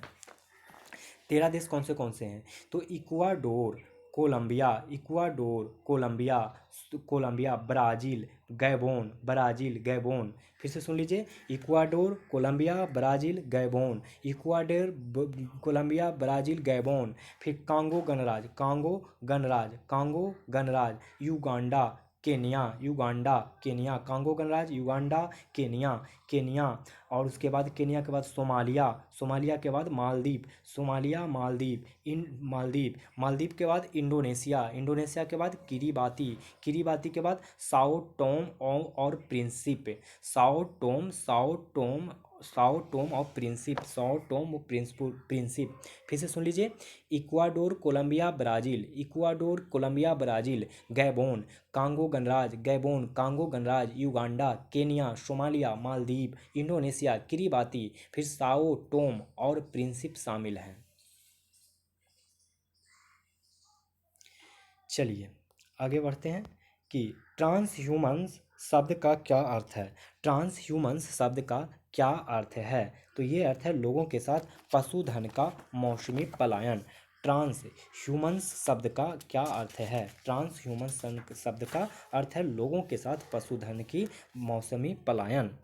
13 देश कौन से हैं? तो Ecuador, Colombia, Ecuador, Colombia, Colombia, Brazil, Gabon, Brazil, Gabon. फिर से सुन लीजिए, Ecuador, Colombia, Brazil, Gabon, Ecuador, Colombia, Brazil, Gabon. फिर कांगो गणराज्य, कांगो गणराज्य, कांगो गणराज्य, Uganda, Kenya, Uganda, Kenya, Congo गणराज्य, युगांडा, केनिया, केनिया। और उसके बाद केनिया के बाद सोमालिया, सोमालिया के बाद मालदीव, सोमालिया, मालदीव, मालदीव के बाद इंडोनेशिया, इंडोनेशिया के बाद किरीबाती, किरीबाती के बाद साओ टोम और Principe, Sao Tome, Sao Tome, Sao Tome और प्रिंसिप, साओ टोम और प्रिंसिप। फिर से सुन लीजिए, Ecuador, Colombia, Brazil, Ecuador, Colombia, Brazil, Gabon, Congo गणराज्य, गैबोन, कांगो गणराज्य, Uganda, Kenya, Somalia, Maldives, Indonesia, Kiribati, फिर साओ टोम और प्रिंसिप शामिल हैं। चलिए आगे बढ़ते हैं कि ट्रांस ह्यूमंस शब्द का क्या अर्थ है? ट्रांस ह्यूमंस शब्द का क्या अर्थ है? तो ये अर्थ है लोगों के साथ पशुधन का मौसमी पलायन। ट्रांस ह्यूमंस शब्द का क्या अर्थ है? ट्रांस ह्यूमंस शब्द का अर्थ है लोगों के साथ पशुधन की मौसमी पलायन।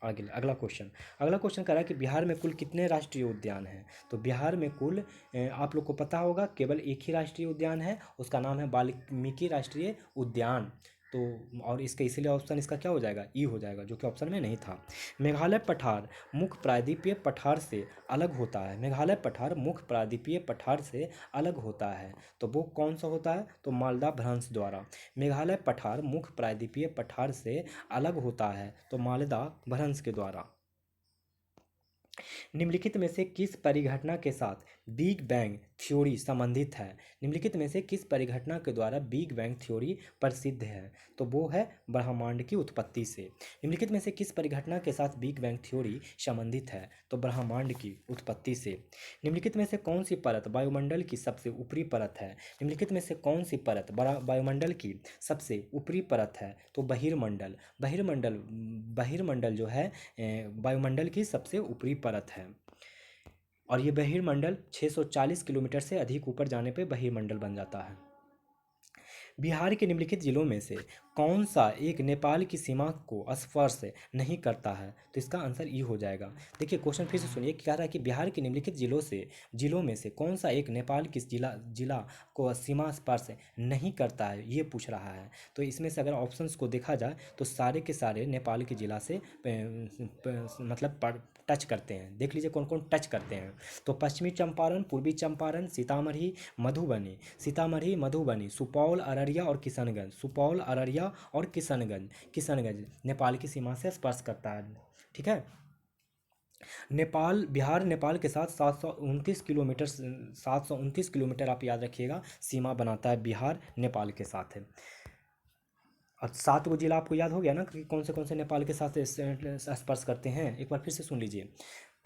आगे अगला क्वेश्चन कह रहा है कि बिहार में कुल कितने राष्ट्रीय उद्यान हैं? तो बिहार में कुल आप लोग को पता होगा केवल एक ही राष्ट्रीय उद्यान है, उसका नाम है वाल्मीकि राष्ट्रीय उद्यान। तो और इसका इसीलिए ऑप्शन इसका क्या हो जाएगा? ई हो जाएगा, जो कि ऑप्शन में नहीं था। मेघालय पठार मुख्य प्रायद्वीपीय पठार से अलग होता है। मेघालय पठार मुख्य प्रायद्वीपीय पठार से अलग होता है, तो वो कौन सा होता है? तो मालदा भ्रंश द्वारा। मेघालय पठार मुख्य प्रायद्वीपीय पठार से अलग होता है, तो मालदा भ्रंश के द्वारा। निम्नलिखित में से किस परिघटना के साथ बिग बैंग थ्योरी संबंधित है? निम्नलिखित में से किस परिघटना के द्वारा बिग बैंग थ्योरी प्रसिद्ध है? तो वो है ब्रह्मांड की उत्पत्ति से। निम्नलिखित में से किस परिघटना के साथ बिग बैंग थ्योरी संबंधित है? तो ब्रह्मांड की उत्पत्ति से। निम्नलिखित में से कौन सी परत वायुमंडल की सबसे ऊपरी परत है? निम्नलिखित में से कौन सी परत वायुमंडल की सबसे ऊपरी परत है? तो बहिर्मंडल। बहिर्मंडल बहिर्मंडल जो है वायुमंडल की सबसे ऊपरी परत है। और ये बहिर्मंडल 640 किलोमीटर से अधिक ऊपर जाने पे बहिर्मंडल बन जाता है। बिहार के निम्नलिखित जिलों में से कौन सा एक नेपाल की सीमा को स्पर्श नहीं करता है? तो इसका आंसर ई हो जाएगा। देखिए क्वेश्चन फिर से सुनिए, कह रहा है कि बिहार के निम्नलिखित जिलों में से कौन सा एक नेपाल की जिला को सीमा स्पर्श नहीं करता है, ये पूछ रहा है। तो इसमें से अगर ऑप्शंस को देखा जाए तो सारे के सारे नेपाल के जिला से मतलब टच करते हैं। देख लीजिए कौन कौन टच करते हैं। तो पश्चिमी चंपारण, पूर्वी चंपारण, सीतामढ़ी, मधुबनी, सुपौल, अररिया और किशनगंज। सुपौल, अररिया और किशनगंज नेपाल की सीमा से स्पर्श करता है। ठीक है। बिहार नेपाल के साथ 729 किलोमीटर आप याद रखिएगा सीमा बनाता है बिहार नेपाल के साथ है। और 7 गो जिला आपको याद हो गया ना कि कौन से नेपाल के साथ स्पर्श करते हैं। एक बार फिर से सुन लीजिए।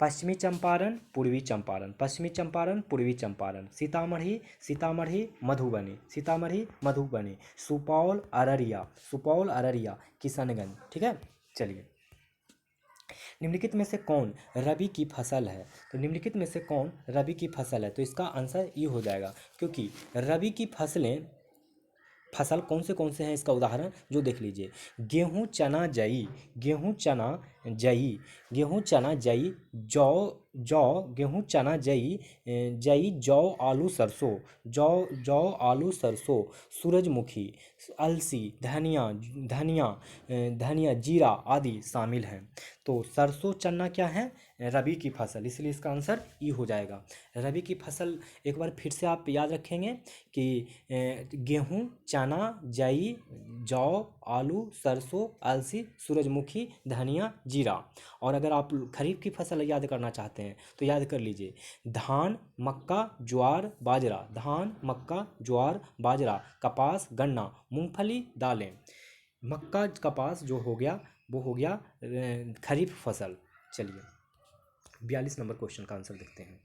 पश्चिमी चंपारण, पूर्वी चंपारण, पश्चिमी चंपारण, पूर्वी चंपारण, सीतामढ़ी, मधुबनी, सुपौल, अररिया, किशनगंज। ठीक है। चलिए, निम्नलिखित में से कौन रबी की फसल है? तो निम्नलिखित में से कौन रबी की फसल है? तो इसका आंसर ये हो जाएगा, क्योंकि रबी की फसल कौन से हैं, इसका उदाहरण जो देख लीजिए। गेहूँ चना जई, गेहूँ चना जई, गेहूँ चना जई, जौ जौ, गेहूँ चना जई, जौ आलू सरसों, जौ आलू सरसों, सूरजमुखी, अलसी, धनिया, जीरा आदि शामिल हैं। तो सरसों चना क्या है? रबी की फसल, इसलिए इसका आंसर ई हो जाएगा। रबी की फसल एक बार फिर से आप याद रखेंगे कि गेहूँ, चना, जई, जौ, आलू, सरसों, अलसी, सूरजमुखी, धनिया, जीरा। और अगर आप खरीफ की फसल याद करना चाहते हैं तो याद कर लीजिए धान, मक्का, ज्वार, बाजरा, धान, मक्का, ज्वार, बाजरा, कपास, गन्ना, मूंगफली, दालें। मक्का कपास जो हो गया वो हो गया खरीफ फसल। चलिए 42 नंबर क्वेश्चन का आंसर देखते हैं।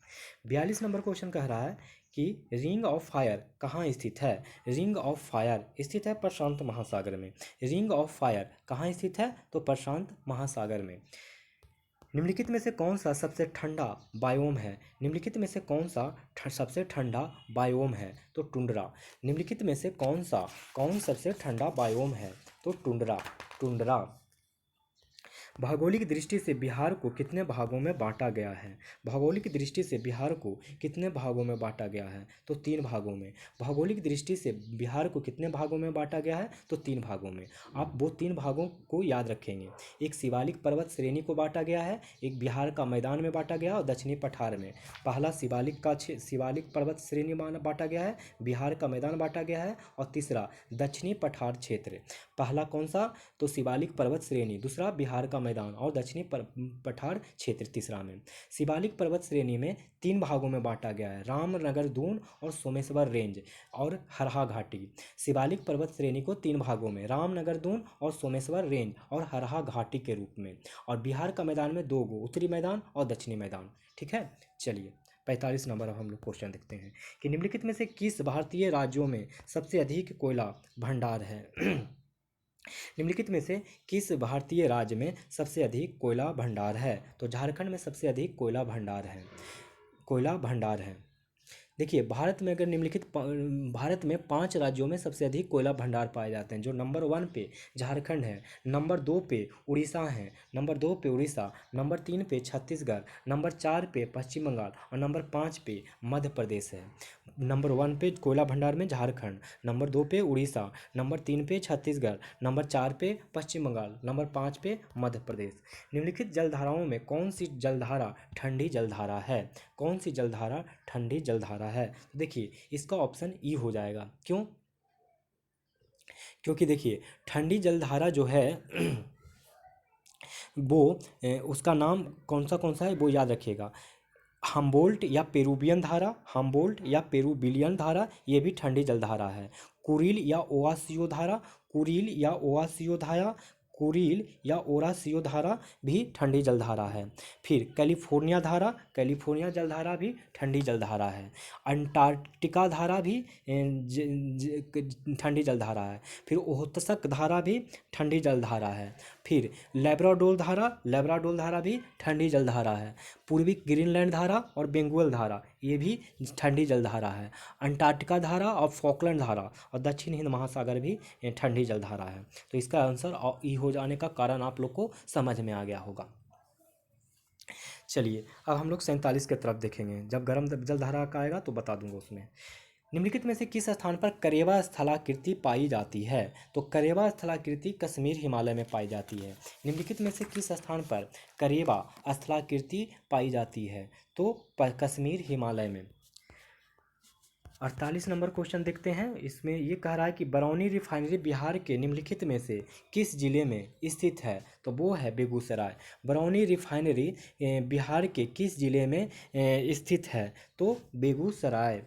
42 नंबर क्वेश्चन कह रहा है कि रिंग ऑफ फायर कहाँ स्थित है? रिंग ऑफ फायर स्थित है प्रशांत महासागर में। रिंग ऑफ फायर कहाँ स्थित है? तो प्रशांत महासागर में। निम्नलिखित में से कौन सा सबसे ठंडा बायोम है? निम्नलिखित में से कौन सा सबसे ठंडा बायोम है? तो टुंड्रा। निम्नलिखित में से कौन सबसे ठंडा बायोम है? तो टुंड्रा। भौगोलिक दृष्टि से बिहार को कितने भागों में बांटा गया है? भौगोलिक दृष्टि से बिहार को कितने भागों में बांटा गया है? तो 3 भागों में। भौगोलिक दृष्टि से बिहार को कितने भागों में बांटा गया है? तो 3 भागों में। आप वो 3 भागों को याद रखेंगे। एक शिवालिक पर्वत श्रेणी को बांटा गया है, एक बिहार का मैदान में बांटा गया और दक्षिणी पठार में। पहला शिवालिक पर्वत श्रेणी बांटा गया है, बिहार का मैदान बांटा गया है, और तीसरा दक्षिणी पठार क्षेत्र। पहला कौन सा? तो शिवालिक पर्वत श्रेणी, दूसरा बिहार का मैदान और दक्षिणी पठार क्षेत्र तीसरा में। शिवालिक पर्वत श्रेणी में 3 भागों में बांटा गया है, रामनगर दून और सोमेश्वर रेंज और हरहा घाटी। शिवालिक पर्वत श्रेणी को 3 भागों में, रामनगर दून और सोमेश्वर रेंज और हरहा घाटी के रूप में। और बिहार का मैदान में 2 गो, उत्तरी मैदान और दक्षिणी मैदान। ठीक है। चलिए 45 नंबर अब हम लोग क्वेश्चन देखते हैं कि निम्नलिखित में से किस भारतीय राज्यों में सबसे अधिक कोयला भंडार है? निम्नलिखित में से किस भारतीय राज्य में सबसे अधिक कोयला भंडार है? तो झारखंड में सबसे अधिक कोयला भंडार है। देखिए भारत में 5 राज्यों में सबसे अधिक कोयला भंडार पाए जाते हैं, जो नंबर 1 पे झारखंड है, नंबर 2 पे उड़ीसा है, नंबर 3 पे छत्तीसगढ़, नंबर 4 पे पश्चिम बंगाल और नंबर 5 पे मध्य प्रदेश है। नंबर 1 पे कोयला भंडार में झारखंड, नंबर 2 पे उड़ीसा, नंबर 3 पे छत्तीसगढ़, नंबर 4 पे पश्चिम बंगाल, नंबर 5 पे मध्य प्रदेश। निम्नलिखित जलधाराओं में कौन सी जलधारा ठंडी जलधारा है? कौन सी जलधारा ठंडी जलधारा है? देखिए इसका ऑप्शन ई हो जाएगा। क्यों? क्योंकि देखिए ठंडी जलधारा जो है वो उसका नाम कौन सा है वो याद रखिएगा। हम्बोल्ट या पेरुवियन धारा, हम्बोल्ट या पेरुविलियन धारा, ये भी ठंडी जलधारा है। कुरिल या ओआसियो धारा, कुरिल या ओआसियो धारा, कुरिल या ओरासियो धारा भी ठंडी जलधारा है। फिर कैलिफोर्निया धारा, कैलिफोर्निया जलधारा भी ठंडी जलधारा है। अंटार्कटिका धारा भी ठंडी जलधारा है। फिर ओहोत्सक धारा भी ठंडी जलधारा है। फिर लेब्राडोर धारा, लेब्राडोर धारा भी ठंडी जलधारा है। पूर्वी ग्रीनलैंड धारा और बेंगुएल धारा, ये भी ठंडी जलधारा है। अंटार्कटिका धारा और फॉकलैंड धारा और दक्षिण हिंद महासागर भी ठंडी जलधारा है। तो इसका आंसर ई हो जाने का कारण आप लोग को समझ में आ गया होगा। चलिए अब हम लोग 47 के तरफ देखेंगे। जब गर्म जलधारा का आएगा तो बता दूंगा उसमें। निम्नलिखित में से किस स्थान पर करेवा स्थलाकृति पाई जाती है? तो करेवा स्थलाकृति कश्मीर हिमालय में पाई जाती है। निम्नलिखित में से किस स्थान पर करेवा स्थलाकृति पाई जाती है? तो कश्मीर हिमालय में। 48 नंबर क्वेश्चन देखते हैं। इसमें ये कह रहा है कि बरौनी रिफाइनरी बिहार के निम्नलिखित में से किस जिले में स्थित है? तो वो है बेगूसराय। बरौनी रिफाइनरी बिहार के किस जिले में स्थित है? तो बेगूसराय।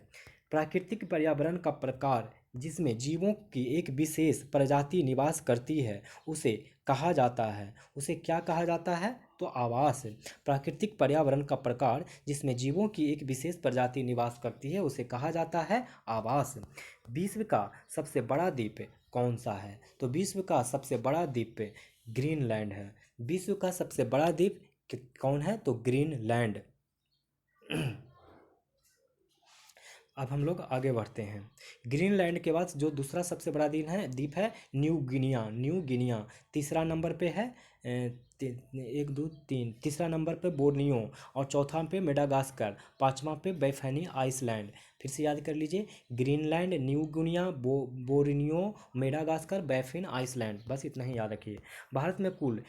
प्राकृतिक पर्यावरण का प्रकार जिसमें जीवों की एक विशेष प्रजाति निवास करती है उसे कहा जाता है, उसे क्या कहा जाता है? तो आवास। प्राकृतिक पर्यावरण का प्रकार जिसमें जीवों की एक विशेष प्रजाति निवास करती है उसे कहा जाता है आवास। विश्व का सबसे बड़ा द्वीप कौन सा है? तो विश्व का सबसे बड़ा द्वीप ग्रीनलैंड है। विश्व का सबसे बड़ा द्वीप कौन है? तो ग्रीनलैंड। अब हम लोग आगे बढ़ते हैं। ग्रीनलैंड के बाद जो दूसरा सबसे बड़ा द्वीप है न्यू गिनिया, न्यू गिनिया। तीसरा नंबर पे है 1 2 3, तीसरा नंबर पे बोर्नियो और चौथा पे मेडागास्कर, पांचवा पे बैफनी आइसलैंड। फिर से याद कर लीजिए, Greenland, New Guinea, Borneo, Madagascar, Baffin Island. बस इतना ही याद रखिए। भारत में कुल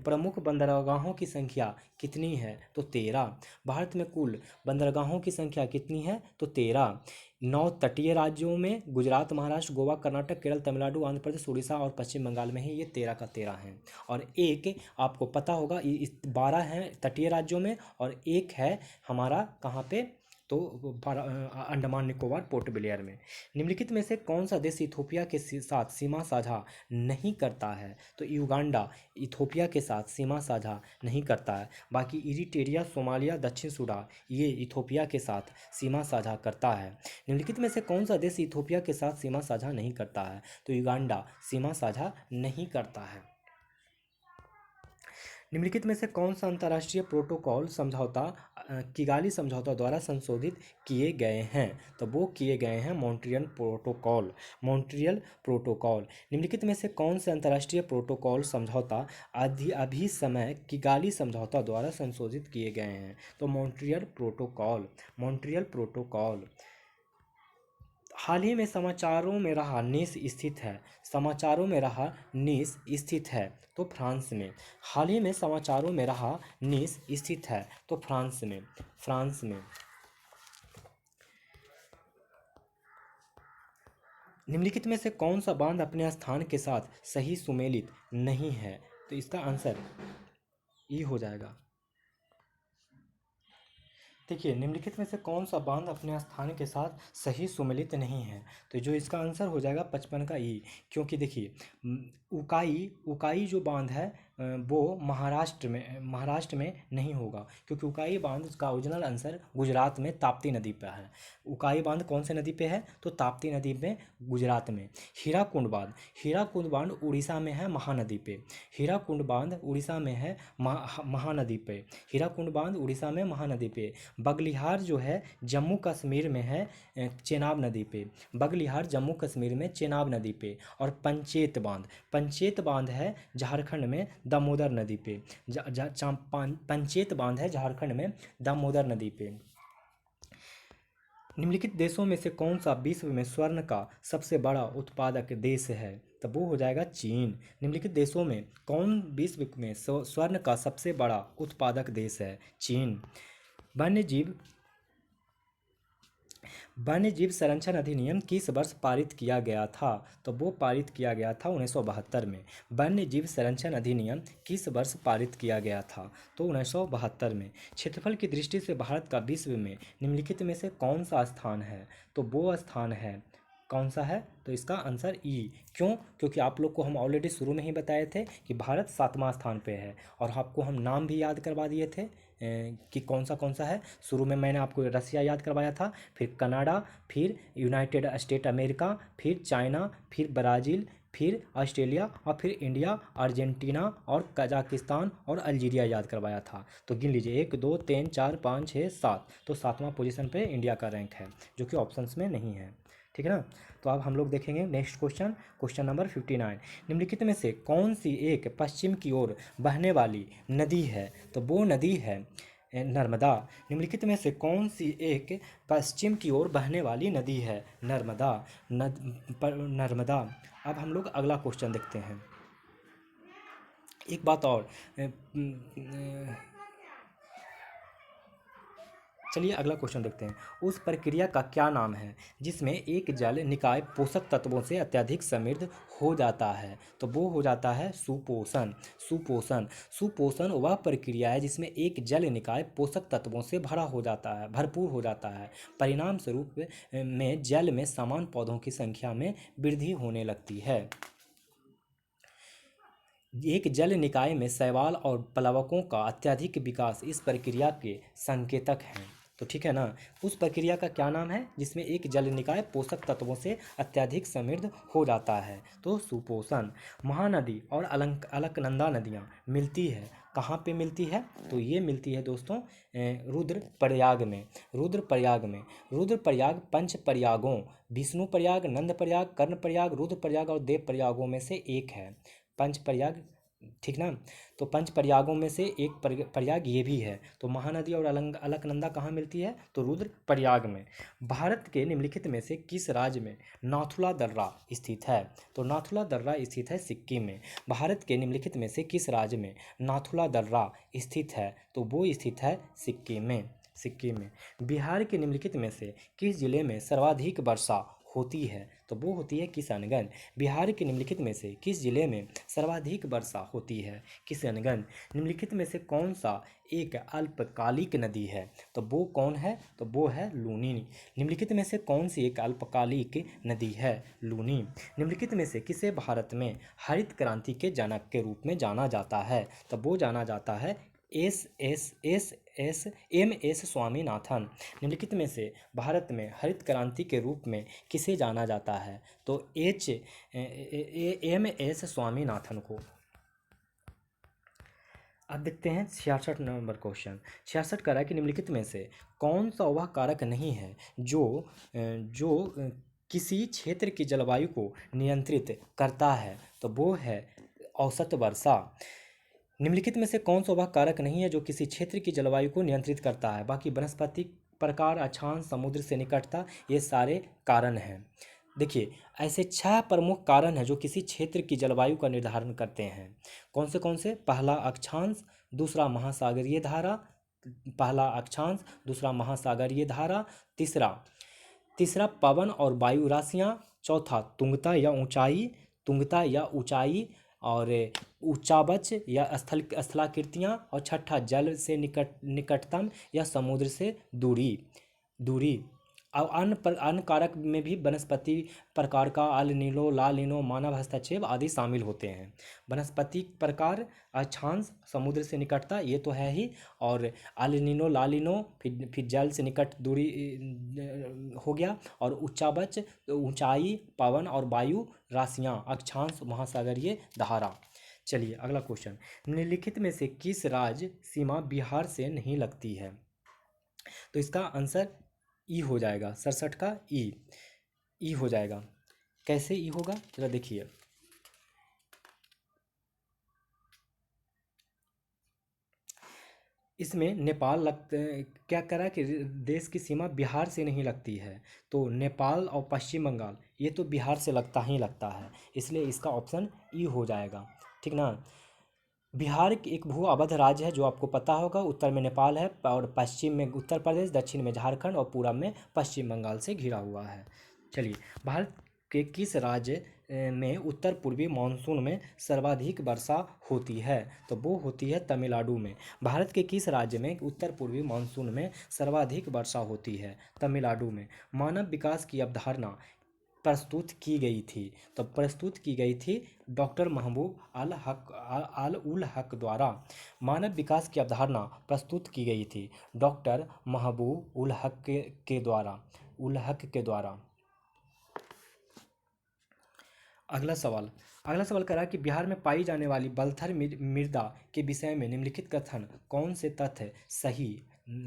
प्रमुख बंदरगाहों की संख्या कितनी है? तो 13। भारत में कुल बंदरगाहों की संख्या कितनी है? तो 13। 9 तटीय राज्यों में गुजरात, महाराष्ट्र, गोवा, कर्नाटक, केरल, तमिलनाडु, आंध्र प्रदेश, उड़ीसा और पश्चिम बंगाल में ही ये 13 का 13 हैं। और एक आपको पता होगा 12 हैं तटीय राज्यों में और एक है हमारा कहाँ पे? तो अंडमान निकोबार पोर्ट ब्लेयर में। निम्नलिखित में से कौन सा देश इथोपिया के साथ सीमा साझा नहीं करता है? तो युगांडा इथोपिया के साथ सीमा साझा नहीं करता है। बाकी इरिट्रिया, सोमालिया, दक्षिण सूडान ये इथोपिया के साथ सीमा साझा करता है। निम्नलिखित में से कौन सा देश इथोपिया के साथ सीमा साझा नहीं करता है? तो युगांडा सीमा साझा नहीं करता है। निम्नलिखित में से कौन सा अंतर्राष्ट्रीय प्रोटोकॉल समझौता किगाली समझौता द्वारा संशोधित किए गए हैं? तो वो किए गए हैं मॉन्ट्रियल प्रोटोकॉल, मॉन्ट्रियल प्रोटोकॉल। निम्नलिखित में से कौन से अंतर्राष्ट्रीय प्रोटोकॉल समझौता अभी समय किगाली समझौता द्वारा संशोधित किए गए हैं? तो मॉन्ट्रियल प्रोटोकॉल, मॉन्ट्रियल प्रोटोकॉल। हाल ही में समाचारों में रहा नीस स्थित है, समाचारों में रहा नीस स्थित है तो फ्रांस में। हाल ही में समाचारों में रहा नीस स्थित है तो फ्रांस में, फ्रांस में। निम्नलिखित में से कौन सा बांध अपने स्थान के साथ सही सुमेलित नहीं है? तो इसका आंसर ई हो जाएगा। देखिए, निम्नलिखित में से कौन सा बांध अपने स्थान के साथ सही सुमेलित नहीं है? तो जो इसका आंसर हो जाएगा 55 का ई। क्योंकि देखिए उकाई जो बांध है वो महाराष्ट्र में नहीं होगा, क्योंकि उकाई बांध का ओरिजिनल आंसर गुजरात में ताप्ती नदी पर है। उकाई बांध कौन से नदी पे है? तो ताप्ती नदी में, गुजरात में। हीराकुंड बांध उड़ीसा में है, महानदी पे। हीराकुंड बांध उड़ीसा में है, महानदी पे। हीराकुंड बांध उड़ीसा में महानदी पे। बगलिहार जो है जम्मू कश्मीर में है, चेनाब नदी पे। बगलिहार जम्मू कश्मीर में चेनाब नदी पे। और पंचेत बांध है झारखंड में दामोदर नदी पे। पंचेत बांध है झारखंड में दामोदर नदी पे। निम्नलिखित देशों में से कौन सा विश्व में स्वर्ण का सबसे बड़ा उत्पादक देश है? तब वो हो जाएगा चीन। निम्नलिखित देशों में कौन विश्व में स्वर्ण का सबसे बड़ा उत्पादक देश है? चीन। वन्यजीव वन्य जीव संरक्षण अधिनियम किस वर्ष पारित किया गया था? तो वो पारित किया गया था 1972 में। वन्य जीव संरक्षण अधिनियम किस वर्ष पारित किया गया था? तो 1972 में। क्षेत्रफल की दृष्टि से भारत का विश्व में निम्नलिखित में से कौन सा स्थान है? तो वो स्थान है, कौन सा है? तो इसका आंसर ई। क्यों? क्योंकि आप लोग को हम ऑलरेडी शुरू में ही बताए थे कि भारत 7वां स्थान पे है, और आपको हम नाम भी याद करवा दिए थे कि कौन सा है। शुरू में मैंने आपको रसिया याद करवाया था, फिर कनाडा, फिर यूनाइटेड स्टेट अमेरिका, फिर चाइना, फिर ब्राज़ील, फिर ऑस्ट्रेलिया, और फिर इंडिया, अर्जेंटीना और कजाकिस्तान और अल्जीरिया याद करवाया था। तो गिन लीजिए, 1 2 3 4 5 6 7। तो 7वां पोजीशन पे इंडिया का रैंक है, जो कि ऑप्शंस में नहीं है। ठीक है ना? तो अब हम लोग देखेंगे नेक्स्ट क्वेश्चन, क्वेश्चन नंबर 59। निम्नलिखित में से कौन सी एक पश्चिम की ओर बहने वाली नदी है? तो वो नदी है नर्मदा। निम्नलिखित में से कौन सी एक पश्चिम की ओर बहने वाली नदी है? नर्मदा। नर्मदा। अब हम लोग अगला क्वेश्चन देखते हैं। एक बात और, चलिए अगला क्वेश्चन देखते हैं। उस प्रक्रिया का क्या नाम है जिसमें एक जल निकाय पोषक तत्वों से अत्यधिक समृद्ध हो जाता है? तो वो हो जाता है सुपोषण। सुपोषण। सुपोषण वह प्रक्रिया है जिसमें एक जल निकाय पोषक तत्वों से भरा हो जाता है, भरपूर हो जाता है। परिणाम स्वरूप में जल में समान पौधों की संख्या में वृद्धि होने लगती है। एक जल निकाय में शैवाल और प्लवकों का अत्यधिक विकास इस प्रक्रिया के संकेतक हैं। तो ठीक है ना? उस प्रक्रिया का क्या नाम है जिसमें एक जल निकाय पोषक तत्वों से अत्यधिक समृद्ध हो जाता है? तो सुपोषण। महानदी और अलकनंदा नदियाँ मिलती है, कहाँ पे मिलती है? तो ये मिलती है दोस्तों रुद्रप्रयाग में। रुद्रप्रयाग में। रुद्रप्रयाग पंच प्रयागों, विष्णु प्रयाग, नंद प्रयाग, कर्ण प्रयाग, रुद्रप्रयाग और देव प्रयागों में से एक है। पंच प्रयाग, ठीक ना? तो पंच प्रयागों में से एक प्रयाग ये भी है। तो महानदी और अलकनंदा कहाँ मिलती है? तो रुद्र प्रयाग में। भारत के निम्नलिखित में से किस राज्य में नाथुला दर्रा स्थित है? तो नाथुला दर्रा स्थित है सिक्किम में। भारत के निम्नलिखित में से किस राज्य में नाथुला दर्रा स्थित है? तो वो स्थित है सिक्किम में। सिक्किम में। बिहार के निम्नलिखित में से किस जिले में सर्वाधिक वर्षा होती है? तो वो होती है किशनगंज। बिहार के निम्नलिखित में से किस जिले में सर्वाधिक वर्षा होती है? किशनगंज। निम्नलिखित में से कौन सा एक अल्पकालिक नदी है? तो वो कौन है? तो वो है लूनी। निम्नलिखित में से कौन सी एक अल्पकालिक नदी है? लूनी। निम्नलिखित में से किसे भारत में हरित क्रांति के जनक के रूप में जाना जाता है? तो वो जाना जाता है एम एस स्वामीनाथन। निम्नलिखित में से भारत में हरित क्रांति के रूप में किसे जाना जाता है? तो एम एस स्वामीनाथन को। अब देखते हैं 66 नंबर क्वेश्चन। 66 कह रहा है कि निम्नलिखित में से कौन सा वह कारक नहीं है जो किसी क्षेत्र की जलवायु को नियंत्रित करता है? तो वो है औसत वर्षा। निम्नलिखित में से कौन सा वह कारक नहीं है जो किसी क्षेत्र की जलवायु को नियंत्रित करता है? बाकी वनस्पतिक प्रकार, अक्षांश, समुद्र से निकटता, ये सारे कारण हैं। देखिए, ऐसे 6 प्रमुख कारण हैं जो किसी क्षेत्र की जलवायु का निर्धारण करते हैं। कौन से? पहला अक्षांश, दूसरा महासागरीय धारा, पहला अक्षांश, दूसरा महासागरीय धारा, तीसरा तीसरा पवन और वायु राशियाँ, चौथा तुंगता या ऊंचाई और उच्चावच या स्थलाकृतियाँ, और छठा जल से निकटतम या समुद्र से दूरी दूरी। और अन्य कारक में भी वनस्पति प्रकार का अल नीनो, ला नीनो, मानव हस्तक्षेप आदि शामिल होते हैं। वनस्पति प्रकार, अक्षांश, समुद्र से निकटता, ये तो है ही, और अल नीनो, ला नीनो, फिर जल से निकट दूरी हो गया, और उच्चावच ऊंचाई, पवन और वायु राशियाँ, अक्षांश, महासागरीय धारा। चलिए अगला क्वेश्चन। निम्नलिखित में से किस राज्य सीमा बिहार से नहीं लगती है? तो इसका आंसर ई हो जाएगा। 67 का ई हो जाएगा। कैसे ई होगा जरा देखिए। इसमें नेपाल क्या कह रहा है कि देश की सीमा बिहार से नहीं लगती है, तो नेपाल और पश्चिम बंगाल ये तो बिहार से लगता ही लगता है, इसलिए इसका ऑप्शन ई हो जाएगा। ठीक ना? बिहार एक भू अवध राज्य है जो आपको पता होगा। उत्तर में नेपाल है और पश्चिम में उत्तर प्रदेश, दक्षिण में झारखंड और पूरब में पश्चिम बंगाल से घिरा हुआ है। चलिए, भारत के किस राज्य में उत्तर पूर्वी मानसून में सर्वाधिक वर्षा होती है? तो वो होती है तमिलनाडु में। भारत के किस राज्य में उत्तर पूर्वी मानसून में सर्वाधिक वर्षा होती है? तमिलनाडु में। मानव विकास की अवधारणा प्रस्तुत की गई थी? तो प्रस्तुत की गई थी डॉक्टर महबूब आल उल हक द्वारा। मानव विकास की अवधारणा प्रस्तुत की गई थी डॉक्टर महबूब उल हक के द्वारा। अगला सवाल कह रहा है कि बिहार में पाई जाने वाली बलथर मृदा के विषय में निम्नलिखित कथन कौन से तथ्य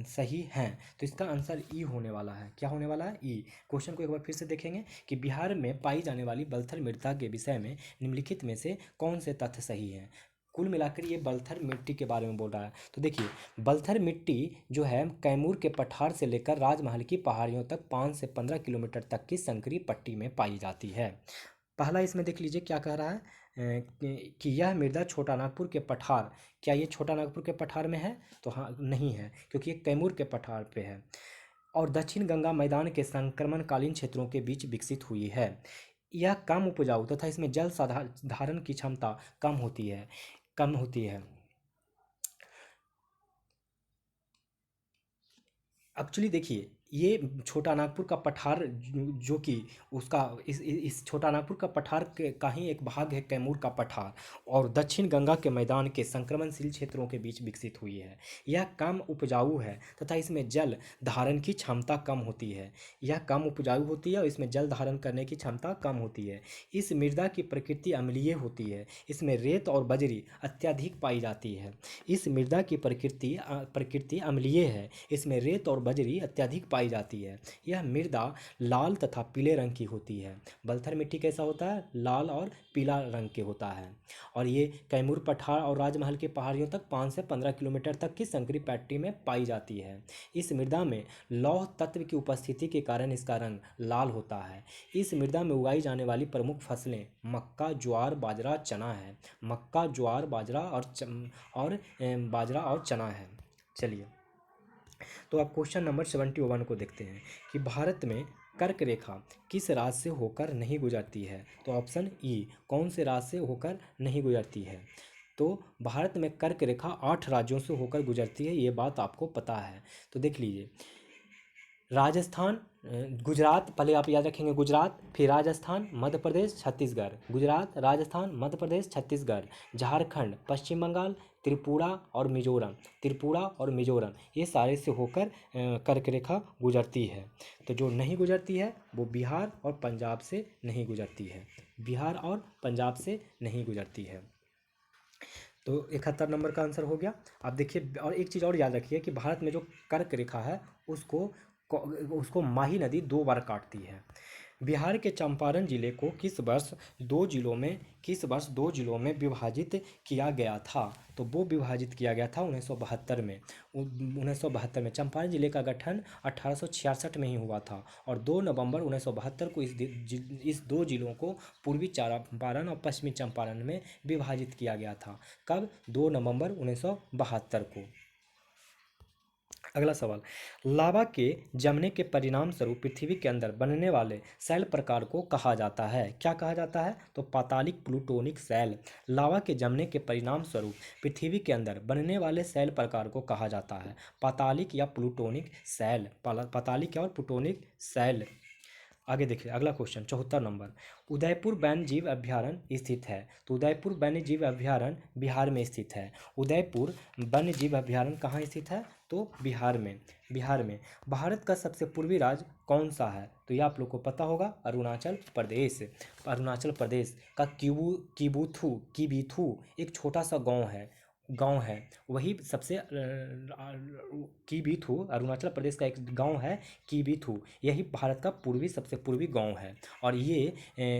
सही हैं? तो इसका आंसर ई होने वाला है। क्या होने वाला है? ई। क्वेश्चन को एक बार फिर से देखेंगे कि बिहार में पाई जाने वाली बलथर मृदा के विषय में निम्नलिखित में से कौन से तथ्य सही हैं? कुल मिलाकर ये बलथर मिट्टी के बारे में बोल रहा है। तो देखिए, बलथर मिट्टी जो है कैमूर के पठार से लेकर राजमहल की पहाड़ियों तक 5 से 15 किलोमीटर तक की संकरी पट्टी में पाई जाती है। पहला इसमें देख लीजिए क्या कह रहा है कि यह मृदा छोटा नागपुर के पठार, क्या ये छोटा नागपुर के पठार में है? तो हाँ, नहीं है, क्योंकि ये कैमूर के पठार पे है। और दक्षिण गंगा मैदान के संक्रमणकालीन क्षेत्रों के बीच विकसित हुई है। यह कम उपजाऊ तथा इसमें जल धारण की क्षमता कम होती है। एक्चुअली देखिए, ये छोटा नागपुर का पठार जो कि उसका इस छोटा नागपुर का पठार का ही एक भाग है कैमूर का पठार, और दक्षिण गंगा के मैदान के संक्रमणशील क्षेत्रों के बीच विकसित हुई है। यह कम उपजाऊ है तथा इसमें जल धारण की क्षमता कम होती है। यह कम उपजाऊ होती है और इसमें जल धारण करने की क्षमता कम होती है। इस मृदा की प्रकृति अम्लीय होती है। इसमें रेत और बजरी अत्यधिक पाई जाती है। इस मृदा की प्रकृति अम्लीय है। इसमें रेत और बजरी अत्यधिक पाई जाती है। यह मृदा लाल तथा पीले रंग की होती है। बलथर मिट्टी कैसा होता है? लाल और पीला रंग के होता है। और ये कैमूर पठार और राजमहल की पहाड़ियों तक 5 से 15 किलोमीटर तक की संकरी पट्टी में पाई जाती है। इस मृदा में लौह तत्व की उपस्थिति के कारण इसका रंग लाल होता है। इस मृदा में उगाई जाने वाली प्रमुख फसलें मक्का, ज्वार, बाजरा, चना है। मक्का, ज्वार, बाजरा और चना है। चलिए, तो अब क्वेश्चन नंबर 71 को देखते हैं कि भारत में कर्क रेखा किस राज्य से होकर नहीं गुजरती है? तो ऑप्शन ई, कौन से राज्य से होकर नहीं गुजरती है? तो भारत में कर्क रेखा 8 राज्यों से होकर गुजरती है, ये बात आपको पता है। तो देख लीजिए, राजस्थान, गुजरात, पहले आप याद रखेंगे गुजरात, फिर राजस्थान, मध्य प्रदेश, छत्तीसगढ़। गुजरात, राजस्थान, मध्य प्रदेश, छत्तीसगढ़, झारखंड, पश्चिम बंगाल, त्रिपुरा और मिजोरम, ये सारे से होकर कर्क रेखा गुजरती है। तो जो नहीं गुजरती है वो बिहार और पंजाब से नहीं गुजरती है। बिहार और पंजाब से नहीं गुजरती है। तो 71 नंबर का आंसर हो गया। अब देखिए, और एक चीज़ और याद रखिए कि भारत में जो कर्क रेखा है उसको माही नदी 2 बार काटती है। बिहार के चंपारण जिले को किस वर्ष दो जिलों में विभाजित किया गया था? तो वो विभाजित किया गया था 1972 में। 1972 में चंपारण जिले का गठन 1866 में ही हुआ था, और 2 नवंबर 1972 को इस 2 जिलों को पूर्वी चंपारण और पश्चिमी चंपारण में विभाजित किया गया था। कब? 2 नवंबर 1972 को। अगला सवाल, लावा के जमने के परिणाम स्वरूप पृथ्वी के अंदर बनने वाले शैल प्रकार को कहा जाता है? क्या कहा जाता है? तो पातालिक प्लूटोनिक शैल। लावा के जमने के परिणाम स्वरूप पृथ्वी के अंदर बनने वाले शैल प्रकार को कहा जाता है पातालिक या प्लूटोनिक शैल। पातालिक और प्लूटोनिक शैल। आगे देखिए, अगला क्वेश्चन 74 नंबर, उदयपुर वन्य जीव अभ्यारण्य स्थित है? तो उदयपुर वन्य जीव अभ्यारण्य बिहार में स्थित है। उदयपुर वन्य जीव अभ्यारण्य कहाँ स्थित है? तो बिहार में। भारत का सबसे पूर्वी राज्य कौन सा है? तो ये आप लोग को पता होगा, अरुणाचल प्रदेश। अरुणाचल प्रदेश का किबीथू एक छोटा सा गांव है, वही सबसे किबीथू, अरुणाचल प्रदेश का एक गांव है किबीथू, यही भारत का सबसे पूर्वी गांव है, और ये